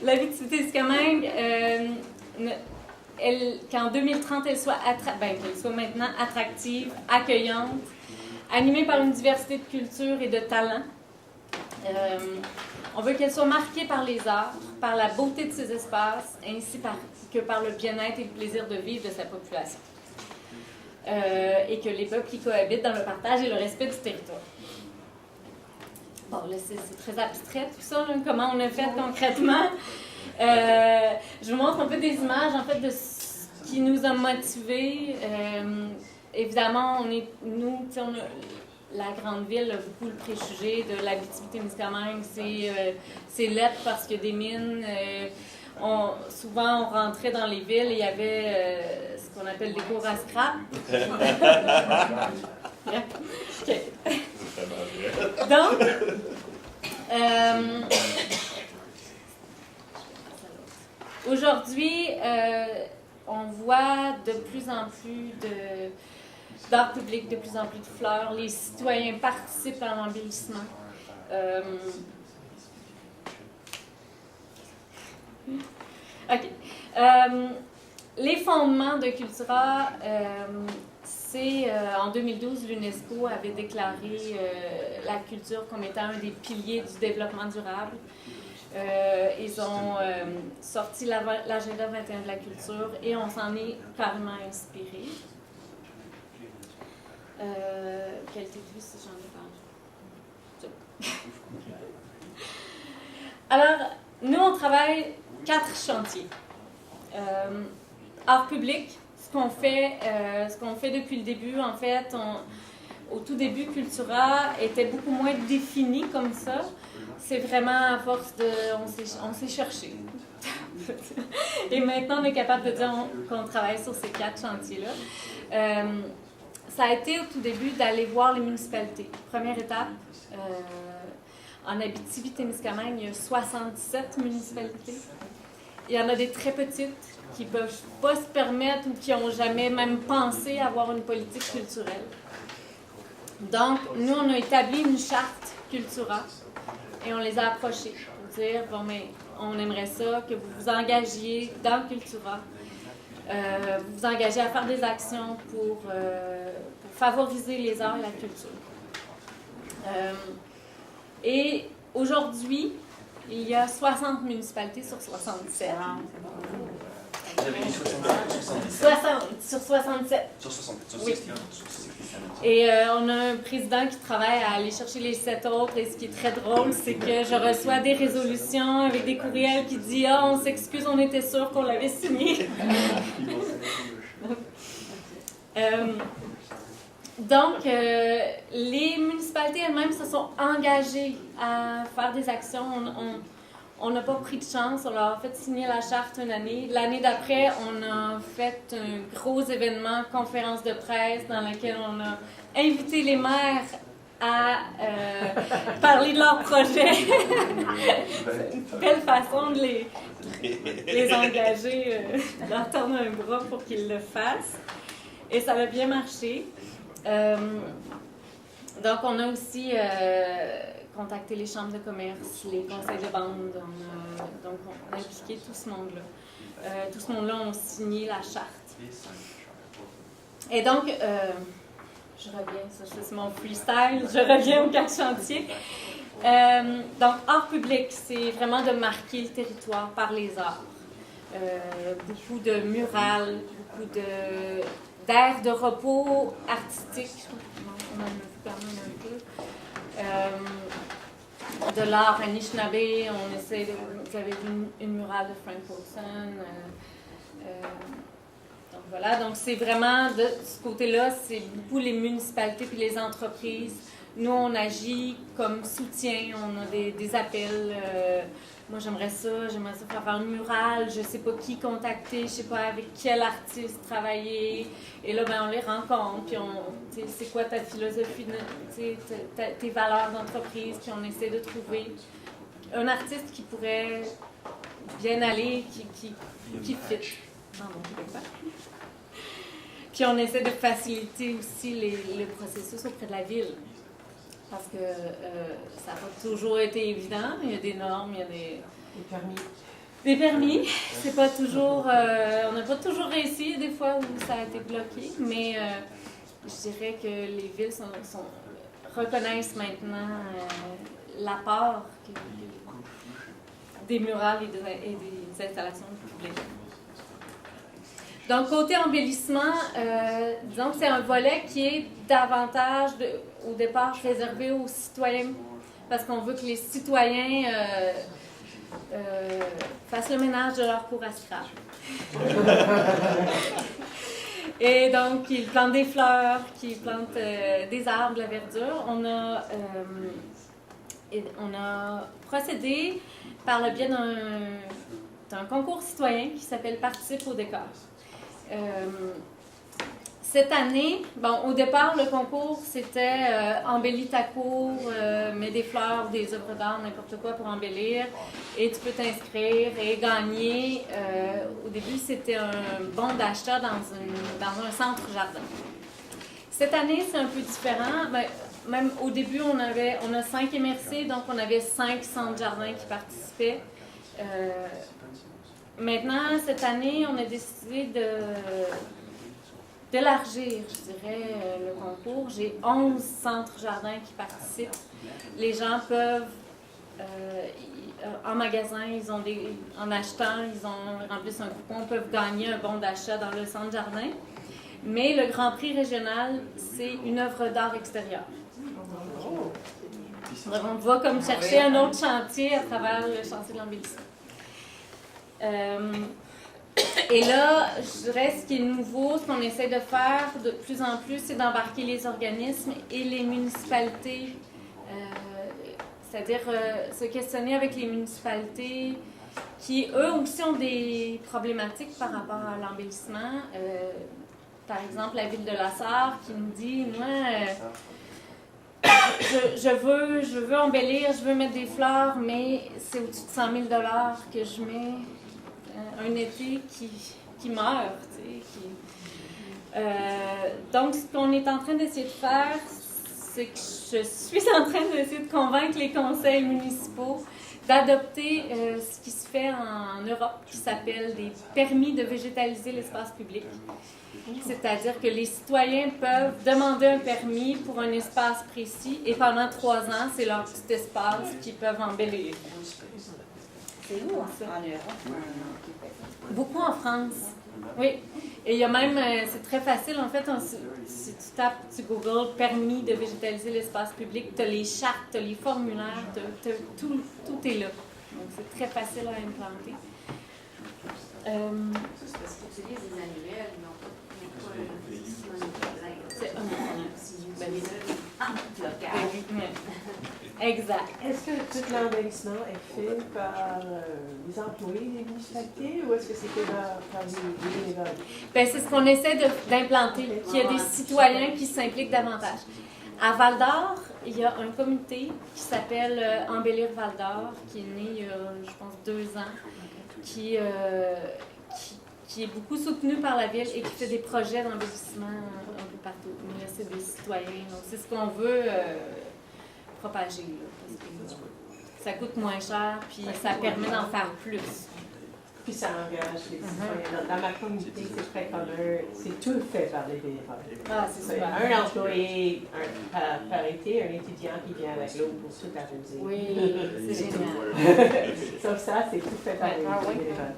l'Abitibi-Témiscamingue, qu'en 2030, elle soit maintenant attractive, accueillante, animée par une diversité de cultures et de talents. On veut qu'elle soit marquée par les arts, par la beauté de ses espaces, ainsi que par le bien-être et le plaisir de vivre de sa population. Et que les peuples y cohabitent dans le partage et le respect du territoire. Bon, là, c'est très abstrait tout ça, là, comment on a fait concrètement. Je vous montre un peu des images, en fait, de ce qui nous a motivés. Évidemment, on a la grande ville a beaucoup le préjugé de l'Abitibi-Témiscamingue. C'est lettre parce qu'il y a des mines. Souvent, on rentrait dans les villes et il y avait ce qu'on appelle des cours à scrap. Okay. Donc, aujourd'hui, on voit de plus en plus d'art public, de plus en plus de fleurs. Les citoyens participent à l'embellissement. OK. Les fondements de Cultura, c'est en 2012, l'UNESCO avait déclaré la culture comme étant un des piliers du développement durable. Ils ont sorti l'agenda 21 de la culture et on s'en est carrément inspiré. Qualité de vie, si j'en ai parlé. Alors, nous, on travaille 4 chantiers. Art public, ce qu'on fait depuis le début, en fait, au tout début, Cultura était beaucoup moins défini comme ça. C'est vraiment à force de... On s'est cherché. Et maintenant, on est capable de dire qu'on travaille sur ces 4 chantiers-là. Ça a été au tout début d'aller voir les municipalités. Première étape, en Abitibi-Témiscamingue, il y a 77 municipalités. Il y en a des très petites qui ne peuvent pas se permettre ou qui n'ont jamais même pensé avoir une politique culturelle. Donc, nous, on a établi une charte Cultura et on les a approchés pour dire, bon, mais on aimerait ça que vous vous engagiez dans Cultura, vous vous engagez à faire des actions pour favoriser les arts et la culture. Et aujourd'hui, il y a 60 municipalités sur 67. Vous avez dit 70 Sur 67. sur 67, sur Oui. 61, sur 67. Et on a un président qui travaille à aller chercher les 7 autres. Et ce qui est très drôle, c'est que je reçois des résolutions avec des courriels qui disent « Ah, on s'excuse, on était sûr qu'on l'avait signé. » Donc, les municipalités elles-mêmes se sont engagées à faire des actions. On n'a pas pris de chance. On leur a fait signer la charte une année. L'année d'après, on a fait un gros événement, conférence de presse, dans laquelle on a invité les maires à parler de leur projet. C'est une belle façon de les engager, de leur tendre un bras pour qu'ils le fassent. Et ça a bien marché. Donc, on a aussi contacté les chambres de commerce, les conseils de bande. Donc, on a impliqué tout ce monde-là. Tout ce monde-là ont signé la charte. Et donc, je reviens, ça c'est mon freestyle, je reviens au 4 chantiers. Donc, art public, c'est vraiment de marquer le territoire par les arts. Beaucoup de murales, beaucoup d'aires de repos artistiques. On en a vu quand même un peu. De l'art Anishinaabe, on essaie de... Vous avez vu une murale de Frank Wilson. Donc voilà, donc c'est vraiment de ce côté-là, c'est beaucoup les municipalités puis les entreprises. Nous, on agit comme soutien, on a des appels. Moi, j'aimerais ça faire un mural, je ne sais pas qui contacter, je ne sais pas avec quel artiste travailler. Et là, ben, on les rencontre, puis c'est quoi ta philosophie, tes valeurs d'entreprise, puis on essaie de trouver un artiste qui pourrait bien aller, qui fit dans mon québécois. Puis on essaie de faciliter aussi le processus auprès de la ville. Parce que ça n'a pas toujours été évident. Il y a des normes, il y a des permis. Des permis. C'est pas toujours... on n'a pas toujours réussi, des fois où ça a été bloqué. Mais je dirais que les villes reconnaissent maintenant l'apport des murales et des installations publiques. Donc, côté embellissement, disons que c'est un volet qui est davantage, au départ, réservé aux citoyens, parce qu'on veut que les citoyens fassent le ménage de leur cour à scrap. Et donc, qu'ils plantent des fleurs, qu'ils plantent des arbres, de la verdure. On a procédé par le biais d'un concours citoyen qui s'appelle « Participe au décor ». Cette année, bon, au départ, le concours, c'était embellis ta cour, mets des fleurs, des œuvres d'art, n'importe quoi pour embellir, et tu peux t'inscrire et gagner. Au début, c'était un bon d'achat dans un centre jardin. Cette année, c'est un peu différent. Ben, même au début, on a 5 MRC, donc on avait 5 centres jardins qui participaient. Maintenant, cette année, on a décidé d'élargir, je dirais, le concours. J'ai 11 centres jardins qui participent. Les gens peuvent, en magasin, en achetant, ils remplissent un coupon, peuvent gagner un bon d'achat dans le centre jardin. Mais le Grand Prix régional, c'est une œuvre d'art extérieure. Donc, on va comme chercher un autre chantier à travers le chantier de l'embellissement. Et là, je dirais, ce qui est nouveau, ce qu'on essaie de faire de plus en plus, c'est d'embarquer les organismes et les municipalités. C'est-à-dire se questionner avec les municipalités qui, eux aussi, ont des problématiques par rapport à l'embellissement. Par exemple, la ville de La Sarre qui nous dit, moi, je veux embellir, je veux mettre des fleurs, mais c'est au-dessus de 100 000 $ que je mets. un été qui meurt. Tu sais, donc, ce qu'on est en train d'essayer de faire, c'est que je suis en train d'essayer de convaincre les conseils municipaux d'adopter ce qui se fait en Europe, qui s'appelle des permis de végétaliser l'espace public. C'est-à-dire que les citoyens peuvent demander un permis pour un espace précis et pendant 3 ans, c'est leur petit espace qu'ils peuvent embellir. C'est où, ça? En Europe? Beaucoup en France. Oui. Et il y a même, c'est très facile, en fait, si tu tapes, tu googles permis de végétaliser l'espace public, tu as les chartes, tu as les formulaires, tout est là. Donc, c'est très facile à implanter. Ça, c'est parce qu'ils utilisent des annuels, non pas c'est local. Exact. Est-ce que tout l'embellissement est fait par les employés des municipalités ou est-ce que c'est fait par des bénévoles? Bien, c'est ce qu'on essaie d'implanter, qu'il y a des citoyens qui s'impliquent davantage. À Val-d'Or, il y a un comité qui s'appelle Embellir Val-d'Or, qui est né il y a, je pense, 2 ans, qui est beaucoup soutenu par la ville et qui fait des projets d'embellissement un peu partout. Mais là, c'est des citoyens. Donc, c'est ce qu'on veut propager, là, parce que ça coûte moins cher, puis ça permet d'en faire plus. Puis ça engage les citoyens. Dans ma communauté, c'est très commun. C'est tout fait par les bénévoles. Ah, c'est super. Un employé par été, un étudiant qui vient avec l'autre pour tout arroser. Oui, c'est génial. Sauf ça, c'est tout fait par les bénévoles.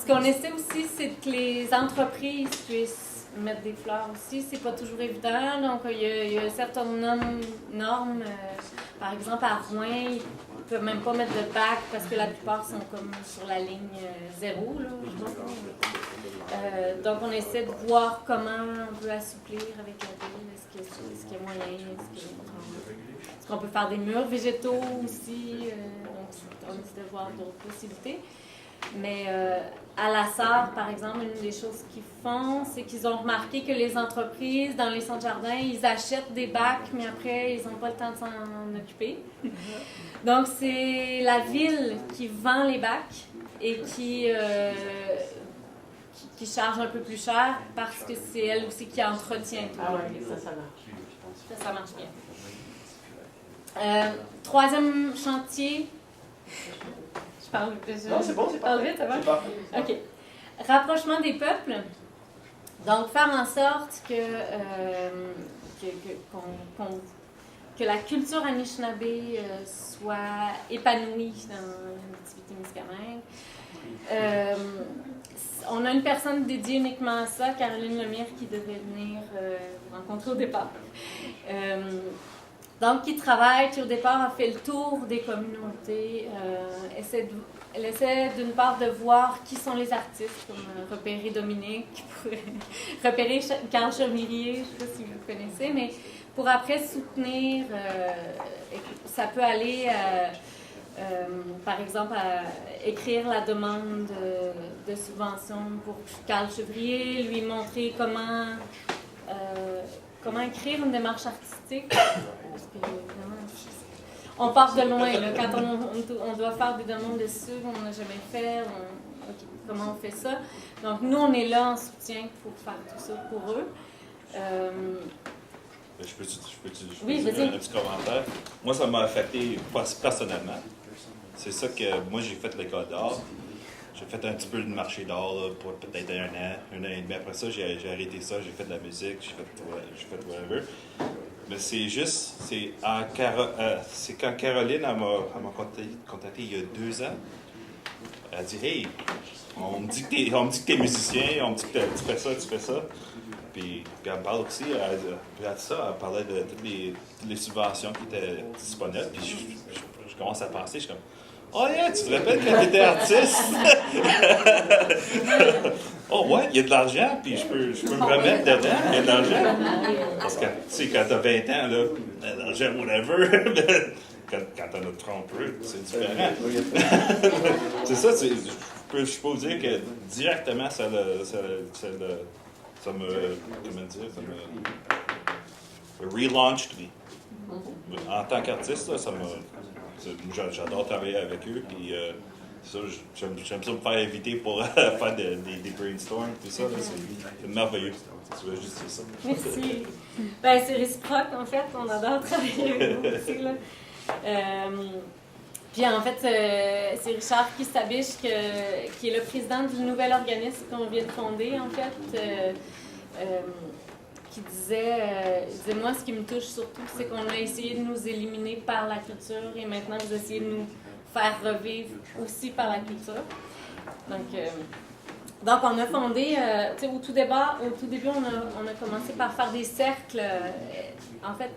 Ce qu'on essaie aussi, c'est que les entreprises puissent mettre des fleurs aussi. C'est pas toujours évident. Donc, il y a certaines normes. Par exemple, à Rouen, ils ne peuvent même pas mettre de bac parce que la plupart sont comme sur la ligne 0. Là, je sais pas. Donc, on essaie de voir comment on peut assouplir avec la ville. Est-ce qu'il y a moyen? Est-ce qu'on peut faire des murs végétaux aussi? Donc, on essaie de voir d'autres possibilités. Mais à la SAR, par exemple, une des choses qu'ils font, c'est qu'ils ont remarqué que les entreprises, dans les centres jardins, ils achètent des bacs, mais après, ils n'ont pas le temps de s'en occuper. Donc, c'est la ville qui vend les bacs et qui charge un peu plus cher parce que c'est elle aussi qui entretient tout. Ah oui, ça marche. Ça marche bien. Troisième chantier. Non, c'est bon, c'est parle parfait. vite, ça va? C'est parfait. OK. Rapprochement des peuples. Donc, faire en sorte que la culture Anishinaabe soit épanouie dans l'Abitibi-Témiscamingue. On a une personne dédiée uniquement à ça, Caroline Lemire, qui devait venir rencontrer au départ. Donc, qui travaille, qui au départ a fait le tour des communautés, elle essaie d'une part de voir qui sont les artistes, comme repérer Dominique, repérer Carl Chemirier, je ne sais pas si vous le connaissez, mais pour après soutenir, ça peut aller, par exemple, à écrire la demande de subvention pour Carl Chevrier, lui montrer comment écrire une démarche artistique. Parce que, on part de loin, là. Quand on doit faire des demandes dessus, on n'a jamais fait, comment on fait ça? Donc, nous, on est là en soutien pour faire tout ça pour eux. Je peux Oui, dire vas-y. un petit commentaire? Moi, ça m'a affecté personnellement. C'est ça que moi, j'ai fait l'école d'art. J'ai fait un petit peu de marché d'art là, pour peut-être 1 an et demi. Après ça, j'ai arrêté ça, j'ai fait de la musique, j'ai fait whatever. Mais c'est juste, c'est quand Caroline elle m'a contacté il y a 2 ans. Elle a dit « Hey, on me dit que t'es musicien, on me dit que tu fais ça. » Puis elle me parle aussi, elle a dit ça, elle parlait de toutes les subventions qui étaient disponibles. Puis je commence à penser, je suis comme « Oh yeah, tu te rappelles quand tu étais artiste? » Oh ouais, il y a de l'argent, puis je peux me remettre dedans, il y a de l'argent. Parce que, tu sais, quand t'as 20 ans, là, l'argent, whatever, quand t'en as 30 peu, c'est différent. C'est ça, je peux vous dire que directement, ça me relaunched me. En tant qu'artiste, là, j'adore travailler avec eux, puis Ça, j'aime ça me faire inviter pour faire des brainstorms, tout ça. C'est merveilleux. Tu veux juste dire ça. Merci. Ben, c'est réciproque, en fait. On adore travailler avec vous aussi, là. Puis, en fait, c'est Richard Kistabiche qui est le président du nouvel organisme qu'on vient de fonder, en fait, qui disait, moi, ce qui me touche surtout, c'est qu'on a essayé de nous éliminer par la culture et maintenant, vous essayez de nous faire revivre aussi par la culture. Donc on a fondé, au tout début, on a commencé par faire des cercles. En fait,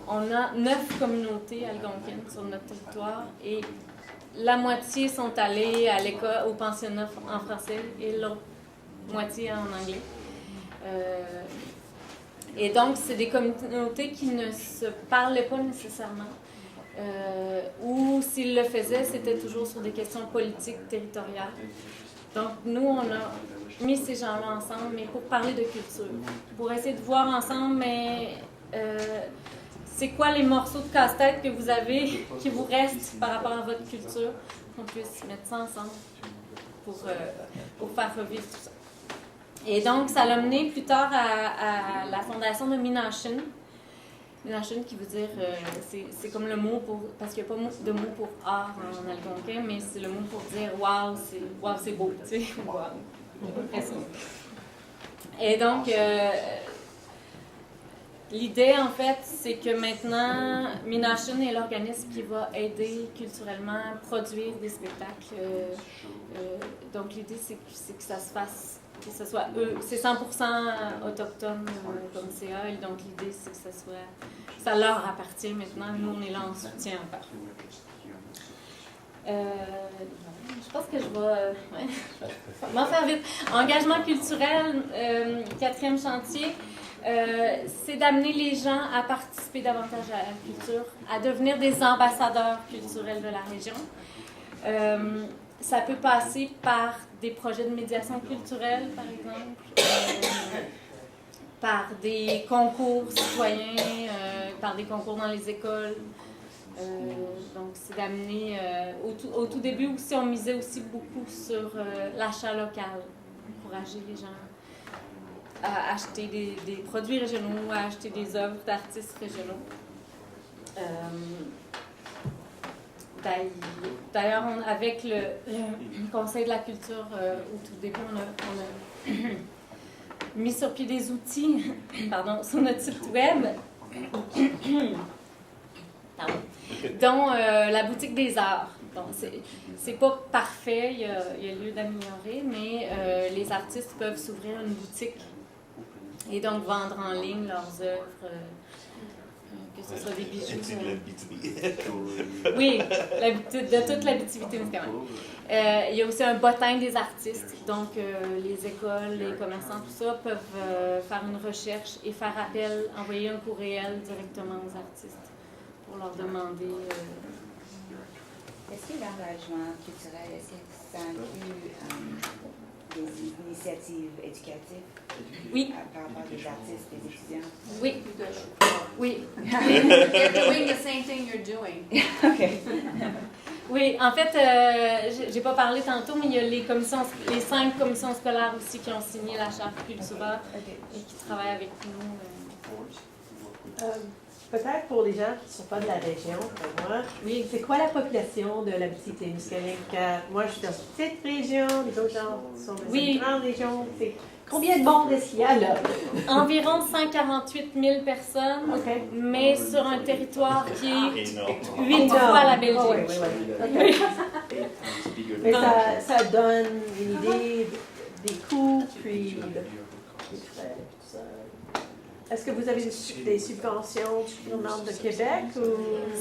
on a 9 communautés algonquines sur notre territoire et la moitié sont allées à l'école, au pensionnat en français et l'autre moitié en anglais. Et donc, c'est des communautés qui ne se parlaient pas nécessairement. Ou s'ils le faisaient, c'était toujours sur des questions politiques, territoriales. Donc, nous, on a mis ces gens-là ensemble, mais pour parler de culture, pour essayer de voir ensemble, mais c'est quoi les morceaux de casse-tête que vous avez, qui vous restent par rapport à votre culture, qu'on puisse mettre ça ensemble pour faire revivre tout ça. Et donc, ça l'a mené plus tard à la fondation de Minashin. Minashin qui veut dire, c'est comme le mot pour, parce qu'il n'y a pas de mot pour art en algonquin, mais c'est le mot pour dire wow, c'est beau, tu sais, wow, impressionnant. Et donc, l'idée en fait, c'est que maintenant, Minashin est l'organisme qui va aider culturellement à produire des spectacles. Donc, l'idée, c'est que ça se fasse, que ce soit eux, c'est 100% autochtone comme CA, et donc l'idée, c'est que ça leur appartient maintenant. Nous, on est là en soutien encore. Je pense que je vais m'en faire vite. Engagement culturel, 4e chantier, c'est d'amener les gens à participer davantage à la culture, à devenir des ambassadeurs culturels de la région. Ça peut passer par des projets de médiation culturelle, par exemple, par des concours citoyens, par des concours dans les écoles. Donc, c'est d'amener... au tout début aussi, on misait aussi beaucoup sur l'achat local, encourager les gens à acheter des produits régionaux, à acheter des œuvres d'artistes régionaux. D'ailleurs, avec le Conseil de la culture, au tout début, on a mis sur pied des outils sur notre site web, dont la boutique des arts. Donc, c'est pas parfait, il y a lieu d'améliorer, mais les artistes peuvent s'ouvrir une boutique et donc vendre en ligne leurs œuvres. Que ce soit des bijoux. Oui, de toute l'Abitibi-Témiscamingue. Il y a aussi un bottin des artistes. Donc, les écoles, les commerçants, tout ça, peuvent faire une recherche et faire appel, envoyer un courriel directement aux artistes pour leur demander. Est-ce que l'engagement culturel, est-ce que ça inclut des initiatives éducatives? Oui. Par rapport des artistes, des étudiants? Oui. Oui. They're doing the same thing you're doing. OK. Oui, en fait, j'ai pas parlé tantôt, mais il y a les 5 commissions scolaires aussi qui ont signé la charte culturelle et qui travaillent avec nous. Peut-être pour les gens qui ne sont pas de la région, comme moi, oui, c'est quoi la population de l'Abitibi-Témiscamingue? Moi, je suis dans une petite région, les autres gens sont dans une grande région. Combien de monde est-ce qu'il y a là? Environ 148 000 personnes, mais sur un territoire qui est 8 fois la Belgique. Oh, oui. Mais ça donne une idée des coûts, puis des frais, tout ça. Est-ce que vous avez des subventions gouvernementales de Québec? Ou...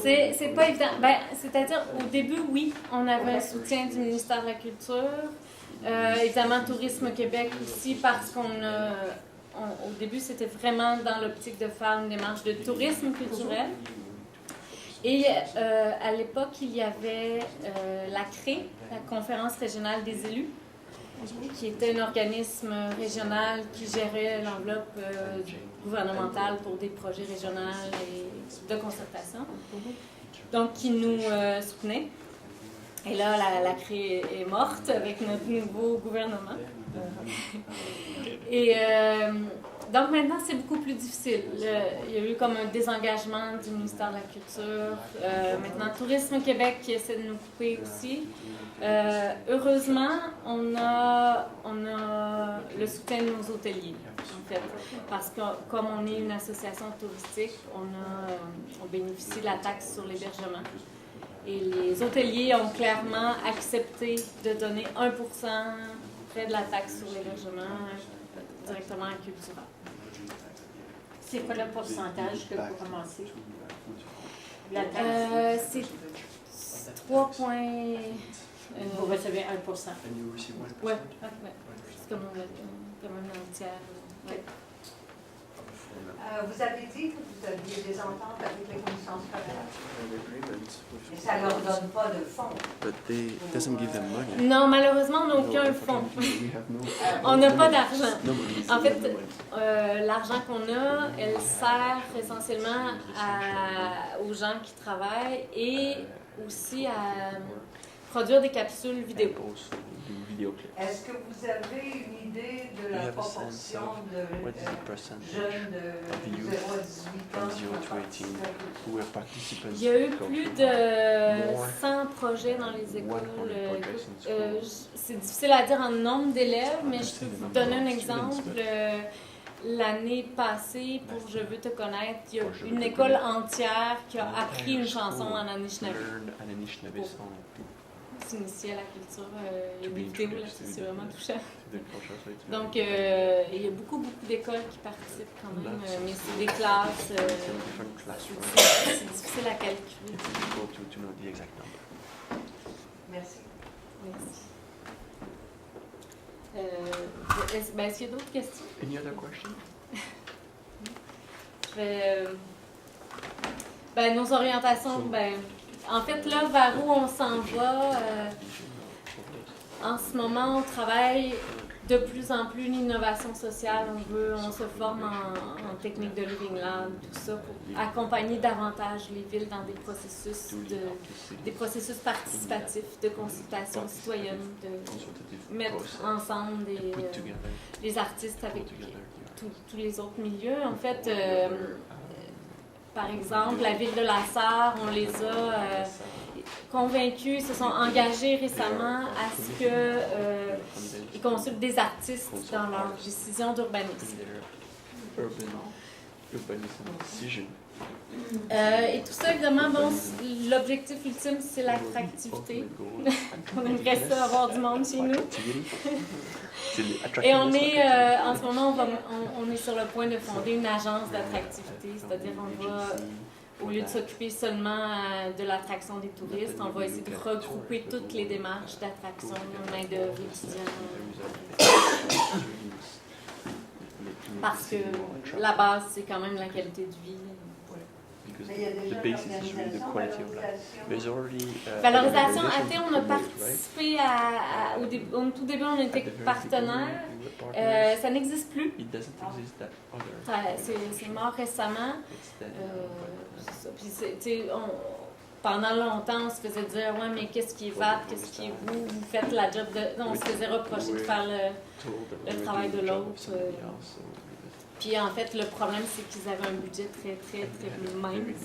C'est pas évident. C'est-à-dire, au début, oui, on avait un soutien du ministère de la Culture. Évidemment, Tourisme Québec aussi, parce au début, c'était vraiment dans l'optique de faire une démarche de tourisme culturel. Et à l'époque, il y avait la CRE, la Conférence régionale des élus, qui était un organisme régional qui gérait l'enveloppe gouvernementale pour des projets régionaux et de concertation, donc qui nous soutenait. Et là, la CRE est morte avec notre nouveau gouvernement. Et donc maintenant, c'est beaucoup plus difficile. Il y a eu comme un désengagement du ministère de la Culture. Maintenant, Tourisme Québec qui essaie de nous couper aussi. Heureusement, on a le soutien de nos hôteliers, en fait. Parce que comme on est une association touristique, on bénéficie de la taxe sur l'hébergement. Et les hôteliers ont clairement accepté de donner 1% près de la taxe sur l'hébergement directement à Cultura. C'est quoi le pourcentage que vous commencez? La taxe? C'est 3 points... vous recevez 1%. Oui, c'est comme un tiers. Ouais. Vous avez dit que vous aviez des ententes avec les commissions scolaires. Mais ça ne leur donne pas de fonds. Non, malheureusement, on n'a aucun fonds. On n'a pas d'argent. En fait, l'argent qu'on a, elle sert essentiellement aux gens qui travaillent et aussi à produire des capsules vidéo. Est-ce que vous avez une idée de la proportion de jeunes de 0 à 18 ans? Il y a eu plus de 100 projets dans les écoles. C'est difficile à dire en nombre d'élèves, mais je peux vous donner un exemple. L'année passée, pour Je veux te connaître, il y a une école entière qui a appris une chanson en Anishinaabe. S'initier à la culture, il y a des vidéos là-dessus, c'est vraiment touchant. Donc, il y a beaucoup d'écoles qui participent quand même, mais c'est des classes, c'est difficile à calculer. Merci. Merci. Est-ce qu'il y a d'autres questions? Any other question? Nos orientations, en fait, là, vers où on s'en va, en ce moment, on travaille de plus en plus l'innovation sociale. On se forme en technique de Living Lab, tout ça, pour accompagner davantage les villes dans des processus participatifs de consultation citoyenne, de mettre ensemble les artistes avec tous les autres milieux. En fait, par exemple, la ville de La Sarre, on les a convaincus, se sont engagés récemment à ce qu'ils consultent des artistes dans leurs décisions d'urbanisme. Et tout ça, évidemment, l'objectif ultime, c'est l'attractivité. On aimerait ça avoir du monde chez nous. Et on est, en ce moment, on est sur le point de fonder une agence d'attractivité, c'est-à-dire on va, au lieu de s'occuper seulement de l'attraction des touristes, on va essayer de regrouper toutes les démarches d'attraction, main-d'œuvre, étudiants. Parce que la base, c'est quand même la qualité de vie. Mais il y a déjà une organisation, Valorisation AT, on a participé au tout début, on était partenaire. Ça n'existe plus. C'est mort récemment. Puis, pendant longtemps, on se faisait dire « Ouais, mais qu'est-ce qui est VAT? Qu'est-ce qui est vous? Vous faites la job de... » On se faisait reprocher de faire le travail de l'autre. Puis en fait, le problème, c'est qu'ils avaient un budget très, très, très mince.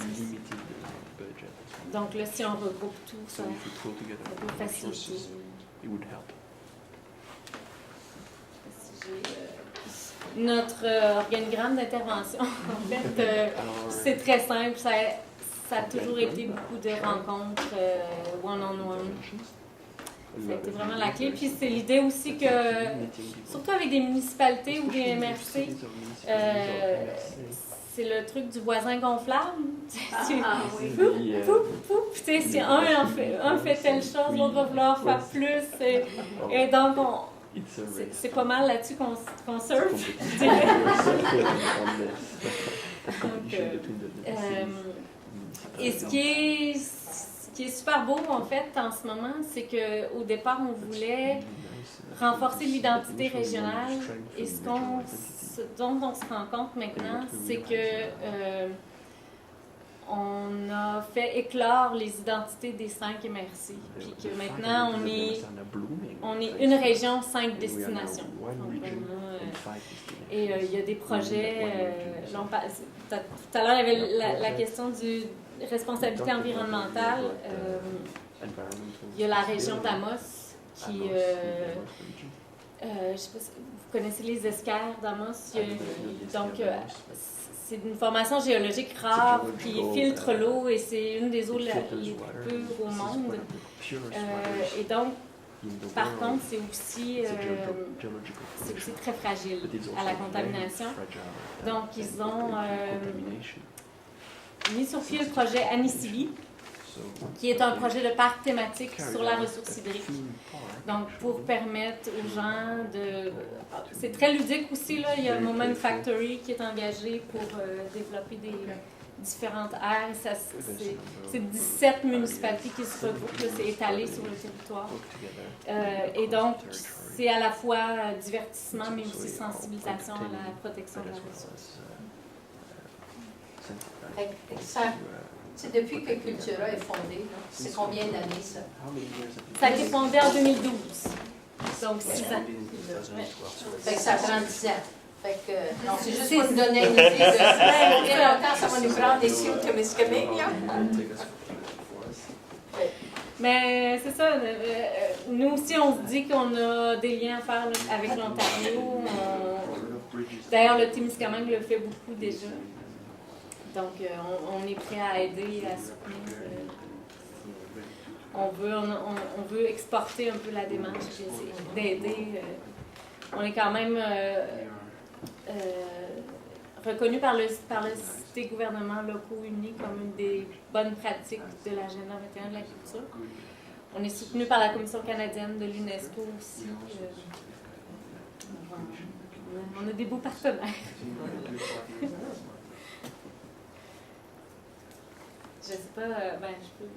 Donc là, si on regroupe tout, ça peut faciliter. Notre organigramme d'intervention, en fait, c'est très simple. Ça a toujours été beaucoup de rencontres one-on-one. Ça a été vraiment la clé. Puis c'est l'idée aussi que, surtout avec des municipalités ou des MRC, c'est le truc du voisin gonflable. Oui. Si un fait telle chose, l'autre va vouloir faire plus. Et donc, c'est pas mal là-dessus qu'on surfe. Et ce qui est super beau, en fait, en ce moment, c'est qu'au départ, on voulait renforcer l'identité régionale. Et ce dont on se rend compte maintenant, c'est que on a fait éclore les identités des 5 MRC. Puis que maintenant, on est une région, 5 destinations. Donc, vraiment, et il y a des projets. Tout à l'heure, il y avait la question du responsabilité environnementale. Il y a la région d'Amos qui. Je ne sais pas si vous connaissez les escarres d'Amos. Donc, c'est une formation géologique rare qui filtre l'eau et c'est une des eaux les plus pures au monde. Et donc, par contre, c'est aussi très fragile à la contamination. Donc, ils ont mis sur pied le projet Anissibi, qui est un projet de parc thématique sur la ressource hydrique. Donc, pour permettre aux gens de... C'est très ludique aussi, là. Il y a Moment Factory qui est engagé pour développer des différentes aires. C'est 17 municipalités qui se regroupent, là. C'est étalé sur le territoire. Et donc, c'est à la fois divertissement, mais aussi sensibilisation à la protection de la ressource. C'est depuis que Cultura est fondée, c'est combien d'années ça? Ça a été fondé en 2012, donc 6 ans. Fait que ça prend 10 ans. Fait que, non, c'est juste pour nous donner une idée de combien longtemps ça va nous prendre ici au Témiscamingue. Mais c'est ça, nous aussi on se dit qu'on a des liens à faire là, avec l'Ontario. D'ailleurs, le Témiscamingue le fait beaucoup déjà. Donc, on est prêt à aider, à soutenir. On veut exporter un peu la démarche, d'aider. On est quand même reconnu par les gouvernements locaux unis comme une des bonnes pratiques de l'agenda 21 de la culture. On est soutenu par la Commission canadienne de l'UNESCO aussi. On a des beaux partenaires. Je sais pas, je peux...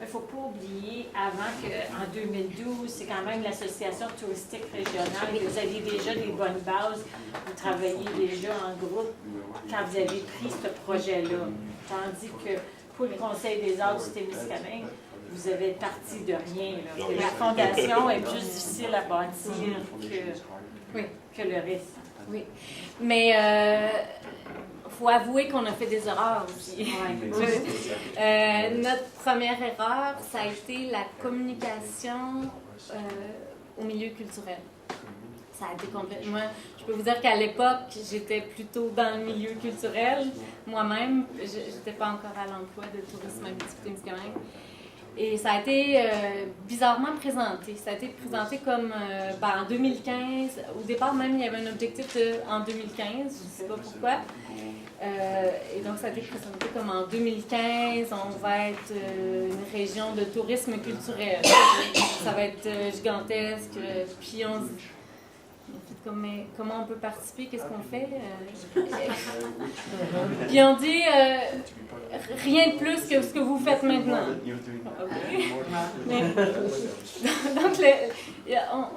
Il ne faut pas oublier, avant qu'en 2012, c'est quand même l'association touristique régionale, et vous aviez déjà des bonnes bases, vous travailliez déjà en groupe quand vous avez pris ce projet-là. Tandis que pour le Conseil des arts du Témiscamingue, vous avez parti de rien. Là. La fondation est plus difficile à bâtir que le reste. Oui, mais... faut avouer qu'on a fait des erreurs aussi. Notre première erreur, ça a été la communication au milieu culturel. Ça a été complètement... Je peux vous dire qu'à l'époque, j'étais plutôt dans le milieu culturel. Moi-même, je n'étais pas encore à l'emploi de tourisme Abitibi-Témiscamingue. Et ça a été bizarrement présenté. Ça a été présenté comme en 2015. Au départ, même, il y avait un objectif en 2015. Je ne sais pas pourquoi. Et donc, ça a été présenté comme en 2015, on va être une région de tourisme culturel. Ça va être gigantesque. Puis on se dit, comment on peut participer, qu'est-ce qu'on fait? Puis on dit rien de plus que ce que vous faites maintenant. Okay. Donc,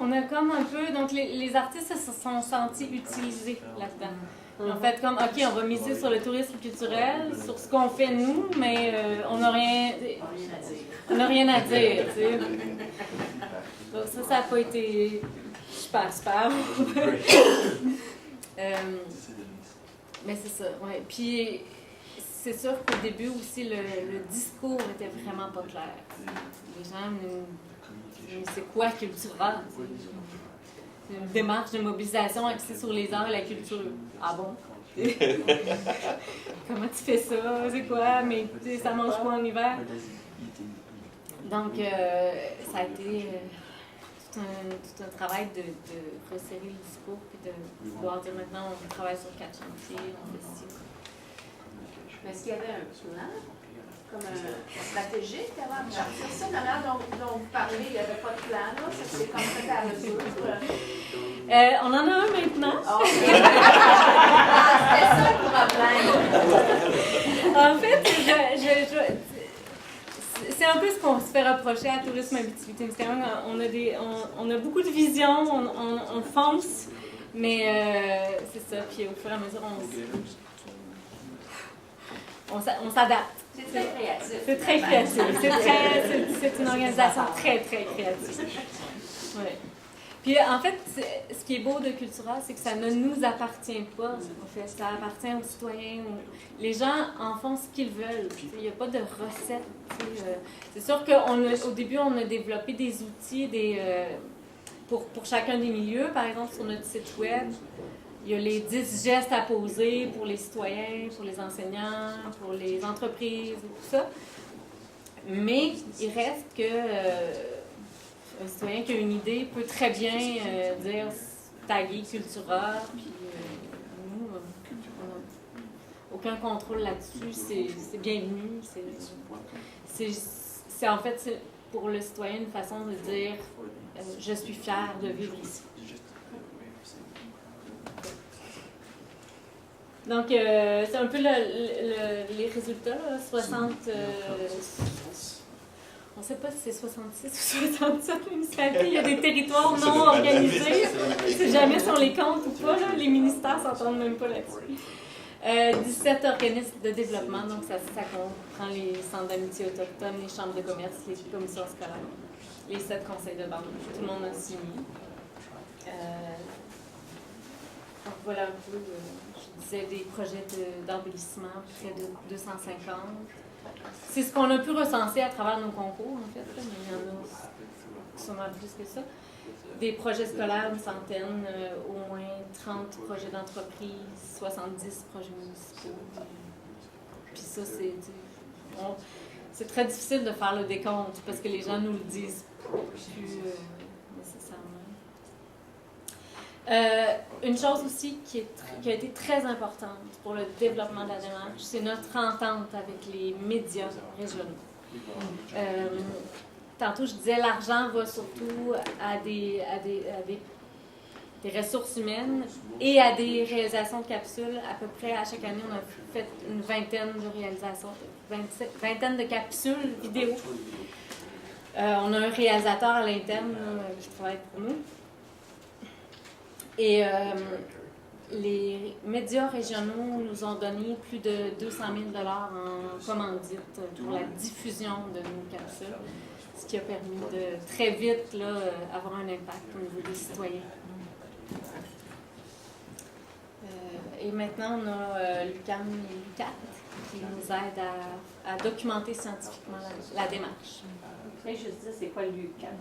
on a comme un peu. Donc, les artistes se sont sentis utilisés là-dedans. En fait, comme, OK, on va miser sur le tourisme culturel, sur ce qu'on fait nous, mais on n'a rien à dire, tu sais. Donc, ça n'a pas été super. Mais c'est ça, ouais. Puis, c'est sûr qu'au début aussi, le discours était vraiment pas clair. Les gens c'est quoi Cultura? C'est une démarche de mobilisation axée sur les arts et la culture. Ah bon? Comment tu fais ça? C'est quoi? Mais ça mange quoi en hiver? Donc, ça a été tout un travail de resserrer le discours et de pouvoir dire maintenant on travaille sur 4 chantiers, on fait ci. Mais est-ce qu'il y avait un plan, comme un stratégique avant de partir ça? La manière dont vous parlez, il n'y avait pas de plan, là? Ça s'est comme fait à mesure. On en a un maintenant. C'était ça le problème. En fait, c'est un peu ce qu'on se fait reprocher à Tourisme Abitibi-Témiscamingue. On a beaucoup de vision, on fonce, mais c'est ça. Puis au fur et à mesure, on s'adapte. C'est très créatif. C'est très créatif. C'est une organisation très, très créative. Ouais. Puis en fait, ce qui est beau de Cultura, c'est que ça ne nous appartient pas. En fait, ça appartient aux citoyens. Les gens en font ce qu'ils veulent. Il n'y a pas de recette. C'est sûr qu'au début, on a développé des outils pour chacun des milieux. Par exemple, sur notre site web, il y a les 10 gestes à poser pour les citoyens, pour les enseignants, pour les entreprises, tout ça. Mais il reste que un citoyen qui a une idée peut très bien dire taguer Cultura, puis nous, on n'a aucun contrôle là-dessus. C'est bienvenu. C'est en fait, pour le citoyen, une façon de dire je suis fier de vivre ici. Donc, c'est un peu les résultats, là, 60... on ne sait pas si c'est 66 ou 67 municipalités. Il y a des territoires non organisés. Je ne sais jamais si on les compte ou pas. Là. Les ministères ne s'entendent même pas là-dessus. 17 organismes de développement. Donc, ça comprend les centres d'amitié autochtones, les chambres de commerce, les commissions scolaires, les 7 conseils de bande. Tout le monde a signé. Donc, voilà un peu... je disais des projets d'embellissement, près de 250. C'est ce qu'on a pu recenser à travers nos concours, en fait, là, mais il y en a sûrement plus que ça. Des projets scolaires, une centaine, au moins 30 projets d'entreprise, 70 projets municipaux. Puis ça, c'est très difficile de faire le décompte parce que les gens nous le disent plus nécessairement. Une chose aussi qui a été très importante pour le développement de la démarche, c'est notre entente avec les médias régionaux. Tantôt, je disais, l'argent va surtout à des ressources humaines et à des réalisations de capsules. À peu près, à chaque année, on a fait une vingtaine de réalisations, vingtaine de capsules vidéo. On a un réalisateur à l'interne qui travaille pour nous. Et les médias régionaux nous ont donné plus de 200 000 $ en commandite pour la diffusion de nos capsules, ce qui a permis de très vite là, avoir un impact au niveau des citoyens. Et maintenant, on a l'UQAM et l'UQAT qui nous aident à documenter scientifiquement la démarche. Je veux dire, c'est quoi l'UQAM?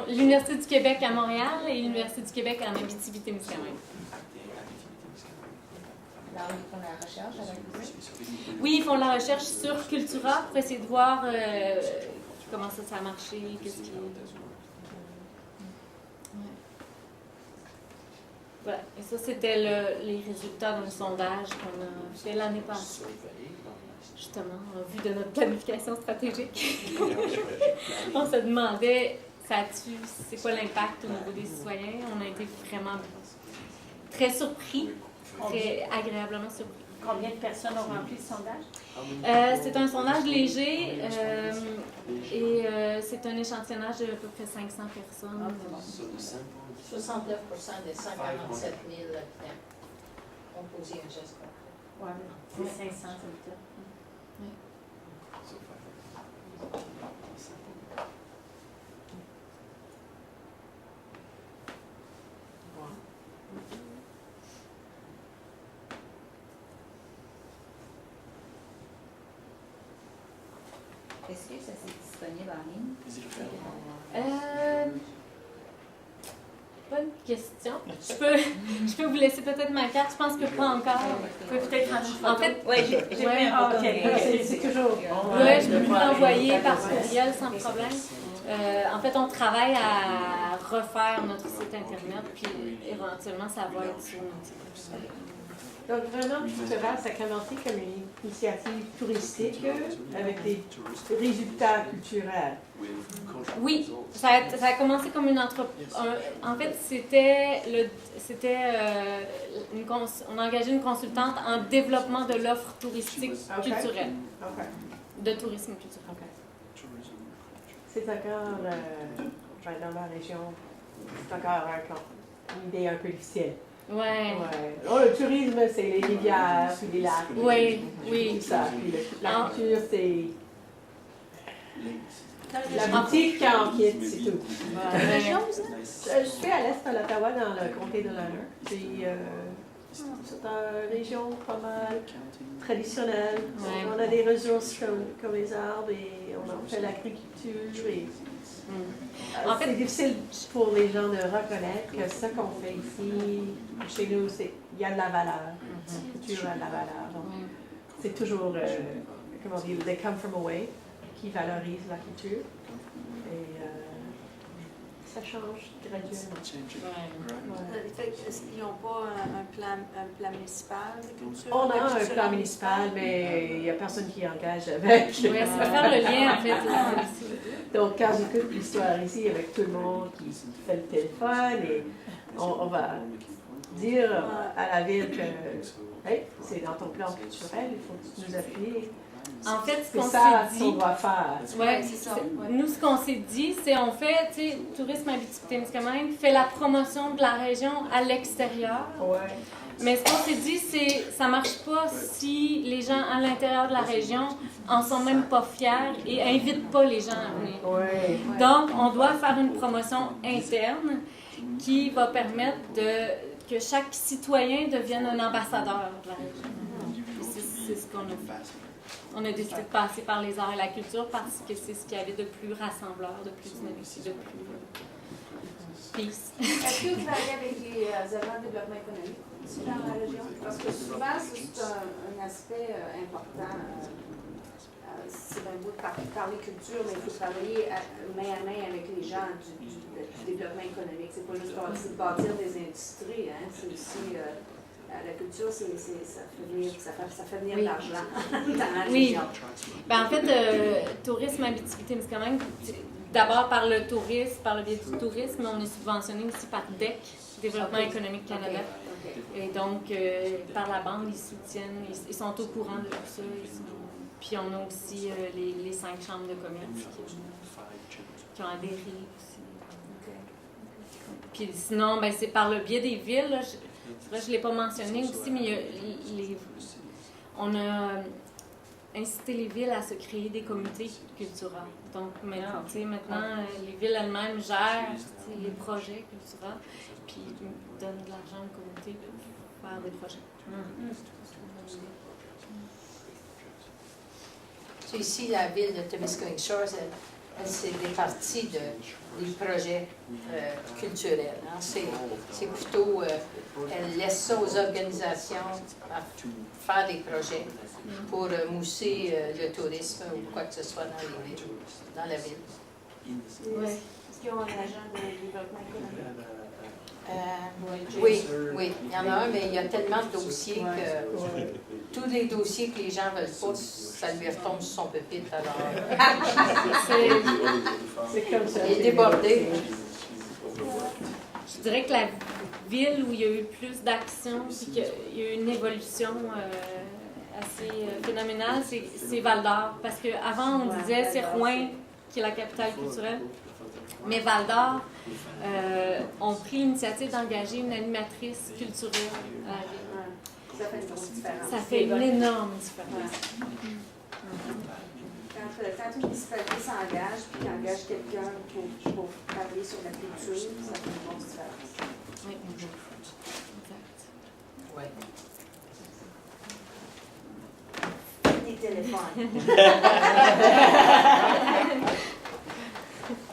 L'Université du Québec à Montréal et l'Université du Québec en Abitibi-Témiscamingue. Alors, ils font la recherche avec vous? Oui, ils font la recherche sur Cultura pour essayer de voir comment ça a marché, qu'est-ce qui... Voilà. Et ça, c'était les résultats d'un sondage qu'on a fait l'année passée. Justement, en vue de notre planification stratégique. On se demandait, c'est quoi l'impact au niveau des citoyens? On a été vraiment très surpris, très agréablement surpris. Combien de personnes ont rempli le sondage? C'est un sondage léger et c'est un échantillonnage de à peu près 500 personnes. 69% des 147 000 habitants ont posé un geste concret. Oui, c'est 500 habitants. Est-ce que ça c'est disponible en ligne? Bonne question. Je peux vous laisser peut-être ma carte. Je pense que pas encore. Vous pouvez peut-être en fait. Oui, j'ai pris un photo. C'est toujours. Oui, je peux vous l'envoyer par courriel sans problème. En fait, on travaille à refaire notre site Internet, puis éventuellement, ça va être sur notre site. Donc, vraiment, Cultura s'est commencé comme une initiative touristique avec des résultats culturels. Oui, ça a commencé comme une entreprise. En fait, on a engagé une consultante en développement de l'offre touristique culturelle. De tourisme culturel. C'est encore, dans la région, c'est encore une idée un peu difficile. Ouais. Ouais. Oh, le tourisme, c'est les rivières, puis les lacs. Oui, Tout oui. ça. Puis la culture, c'est la En- boutique quand on quitte, c'est tout. Ouais. Je suis à l'est de l'Ottawa, dans le comté de Lanner. Puis, c'est une région pas mal traditionnelle. Ouais. On a des ressources comme les arbres et on en fait l'agriculture. Et, En fait- c'est difficile pour les gens de reconnaître que ce qu'on fait ici, chez nous, il y a de la valeur. La culture a de la valeur. Donc, c'est toujours, comment dire, they come from away, qui valorise la culture. Et ça change graduellement. Ouais. Ils n'ont pas un plan municipal de culture? On a un plan municipal, mais il n'y a personne qui engage avec. Oui, c'est faire le lien, en fait. Donc, quand j'écoute l'histoire ici avec tout le monde qui fait le téléphone, et on va dire à la ville que hey, c'est dans ton plan culturel, il faut que tu nous appuies. En fait, ce C'est qu'on ça s'est qu'on dit, doit faire. ouais, c'est ça. Nous, ce qu'on s'est dit, c'est on fait, tu sais, Tourisme Abitibi-Témiscamingue fait la promotion de la région à l'extérieur. Ouais. Mais ce qu'on s'est dit, c'est ça marche pas si les gens à l'intérieur de la région en sont même pas fiers et invitent pas les gens à venir. Ouais. Donc, on doit faire une promotion interne qui va permettre que chaque citoyen devienne un ambassadeur de la région. C'est ce qu'on a fait. On a décidé de passer par les arts et la culture parce que c'est ce qu'il y avait de plus rassembleur, de plus dynamique, de plus peace. Est-ce que vous travaillez avec les agents de développement économique aussi dans la région? Parce que souvent, c'est un aspect important. C'est un bout de parler culture, mais il faut travailler main à main avec les gens du développement économique. C'est pas juste bâtir des industries, hein? C'est aussi... la culture, ça fait venir de l'argent dans la région. Ben, en fait, Tourisme Abitibi-Témiscamingue, d'abord par le tourisme, par le biais du tourisme, on est subventionné aussi par DEC, Développement économique Canada. Et donc, par la banque, ils soutiennent, ils sont au courant de tout ça. Puis on a aussi les 5 chambres de commerce qui ont adhéré aussi. Puis sinon, ben, c'est par le biais des villes. Là, je ne l'ai pas mentionné aussi, mais on a incité les villes à se créer des comités culturels. Donc maintenant, les villes elles-mêmes gèrent les projets culturels, puis donnent de l'argent aux communautés pour faire des projets. Ici, la ville de Témiscamingue Shores, elle s'est départie des projets culturels. Hein. C'est plutôt, elle laisse ça aux organisations à faire des projets pour mousser le tourisme ou quoi que ce soit dans la ville. Ouais. Est-ce qu'ils ont un agent de développement économique? Oui, il y en a un, mais il y a tellement de dossiers que tous les dossiers que les gens veulent pas, ça lui retombe sur son pupitre. Alors, c'est comme ça. il est débordé. Je dirais que la ville où il y a eu plus d'action, puis qu'il y a eu une évolution assez phénoménale, c'est Val-d'Or. Parce qu'avant, on disait c'est Rouen qui est la capitale culturelle. Mais Val-d'Or ont pris l'initiative d'engager une animatrice culturelle à la ville. Ça fait une grosse différence. Ça fait une énorme différence. Quand une municipalité s'engage puis qu'il engage quelqu'un pour travailler sur la culture, ça fait une grosse différence. Oui, exact. Des téléphones.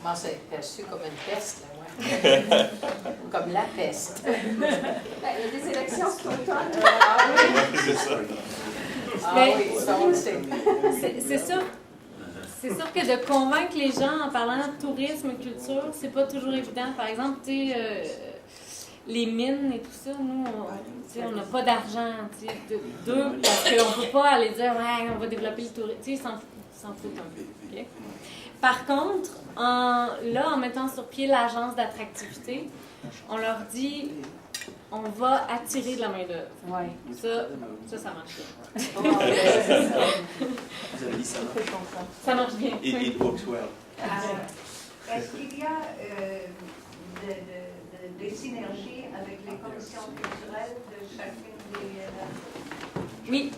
Comment ça est perçu comme une peste, là, ouais. Comme la peste. Il y a des élections cet automne. C'est ça. Oui, ça, on le sait. C'est sûr. C'est sûr que de convaincre les gens en parlant de tourisme et culture, c'est pas toujours évident. Par exemple, tu sais, les mines et tout ça, nous, on n'a pas d'argent, parce qu'on peut pas aller dire, ouais, on va développer le tourisme. Tu sais, ils s'en foutent un peu. Okay? Par contre, en mettant sur pied l'agence d'attractivité, on leur dit, on va attirer de la main-d'œuvre. Ouais. Ça marche bien. Vous avez dit ça. Ça marche bien. It works well. Est-ce qu'il y a des synergies avec les commissions culturelles de chacune des... Oui.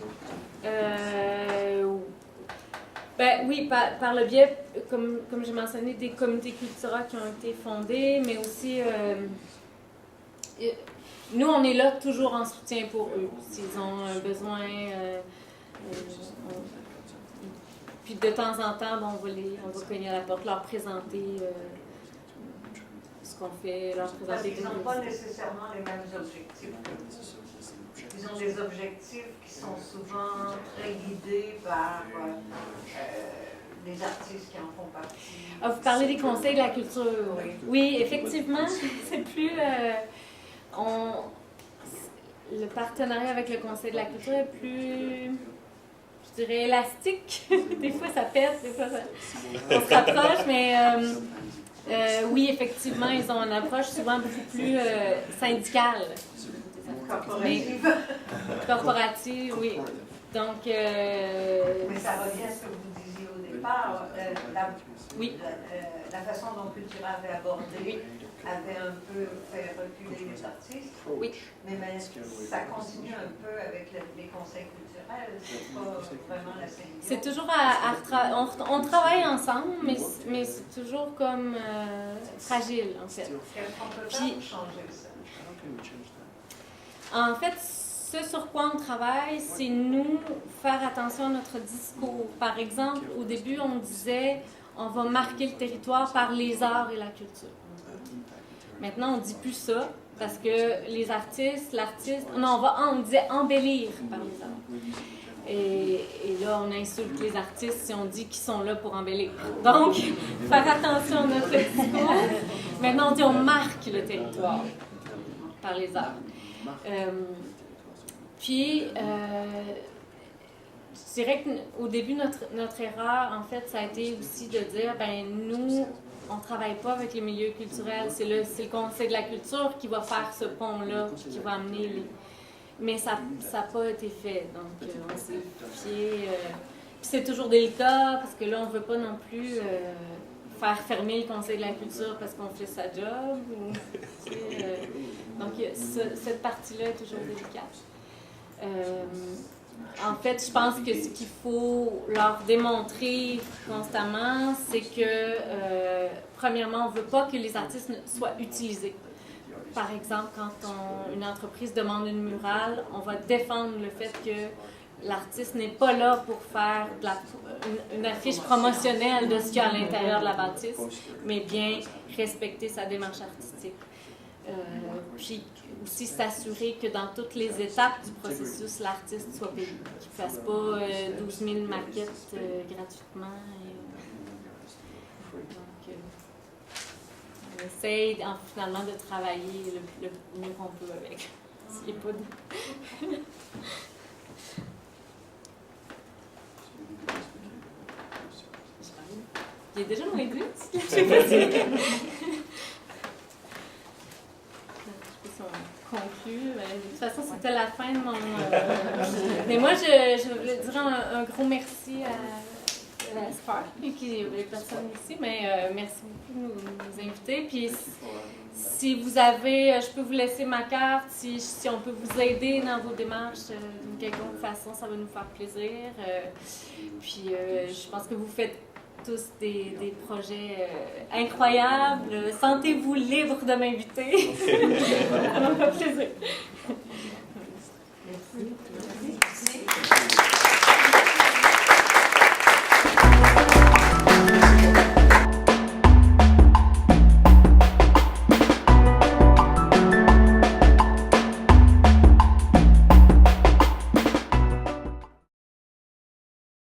Oui, par le biais, comme j'ai mentionné, des comités culturels qui ont été fondés, mais aussi, nous, on est là toujours en soutien pour eux. S'ils ont un besoin, puis de temps en temps, on va cogner à la porte, leur présenter ce qu'on fait, leur présenter... Parce qu'ils n'ont pas nécessairement les mêmes objectifs. Ils ont des objectifs qui sont souvent très guidés par les artistes qui en font partie. Ah, vous parlez des conseils de la culture. Oui, effectivement, c'est plus... le partenariat avec le Conseil de la culture est plus, je dirais, élastique. Des fois, ça pète, des fois, on se rapproche, mais oui, effectivement, ils ont une approche souvent beaucoup plus syndicale. Corporative. Corporative, oui. Donc... Mais ça revient à ce que vous disiez au départ. La façon dont Cultura avait abordé avait un peu fait reculer les artistes. Oui. Mais ça continue un peu avec les conseils culturels. C'est pas vraiment la symbiose. C'est toujours on travaille ensemble, mais c'est toujours comme fragile, en fait. Qu'est-ce qu'on peut faire pour changer ça? En fait, ce sur quoi on travaille, c'est nous faire attention à notre discours. Par exemple, au début, on disait on va marquer le territoire par les arts et la culture. Maintenant, on ne dit plus ça parce que les artistes, on disait embellir par les arts. Et là, on insulte les artistes si on dit qu'ils sont là pour embellir. Donc, faire attention à notre discours. Maintenant, on dit on marque le territoire par les arts. Puis, je dirais qu'au début, notre erreur, en fait, ça a été aussi de dire, nous, on ne travaille pas avec les milieux culturels. C'est le Conseil de la culture qui va faire ce pont-là, qui va amener les... Mais ça n'a pas été fait. Donc, on s'est fié... Puis c'est toujours délicat, parce que là, on ne veut pas non plus faire fermer le Conseil de la culture parce qu'on fait sa job. Donc, cette partie-là est toujours délicate. En fait, je pense que ce qu'il faut leur démontrer constamment, c'est que, premièrement, on ne veut pas que les artistes soient utilisés. Par exemple, quand une entreprise demande une murale, on va défendre le fait que l'artiste n'est pas là pour faire une affiche promotionnelle de ce qu'il y a à l'intérieur de la bâtisse, mais bien respecter sa démarche artistique. Puis aussi s'assurer que dans toutes les étapes du processus, l'artiste soit payé, qu'il ne fasse pas 12 000 maquettes gratuitement. Donc, on essaye finalement de travailler le mieux qu'on peut avec. S'il n'y a pas de... Il est déjà moins 10. Je sais pas si... conclu. De toute façon, c'était la fin de mon... Mais moi, je voulais dire un gros merci à la SPARC, qui les personnes ici, mais merci beaucoup de nous inviter. Puis, si vous avez... je peux vous laisser ma carte, si on peut vous aider dans vos démarches d'une quelconque façon, ça va nous faire plaisir. Puis, je pense que vous faites tous des projets incroyables. Sentez-vous libre de m'inviter. Ça m'a fait plaisir.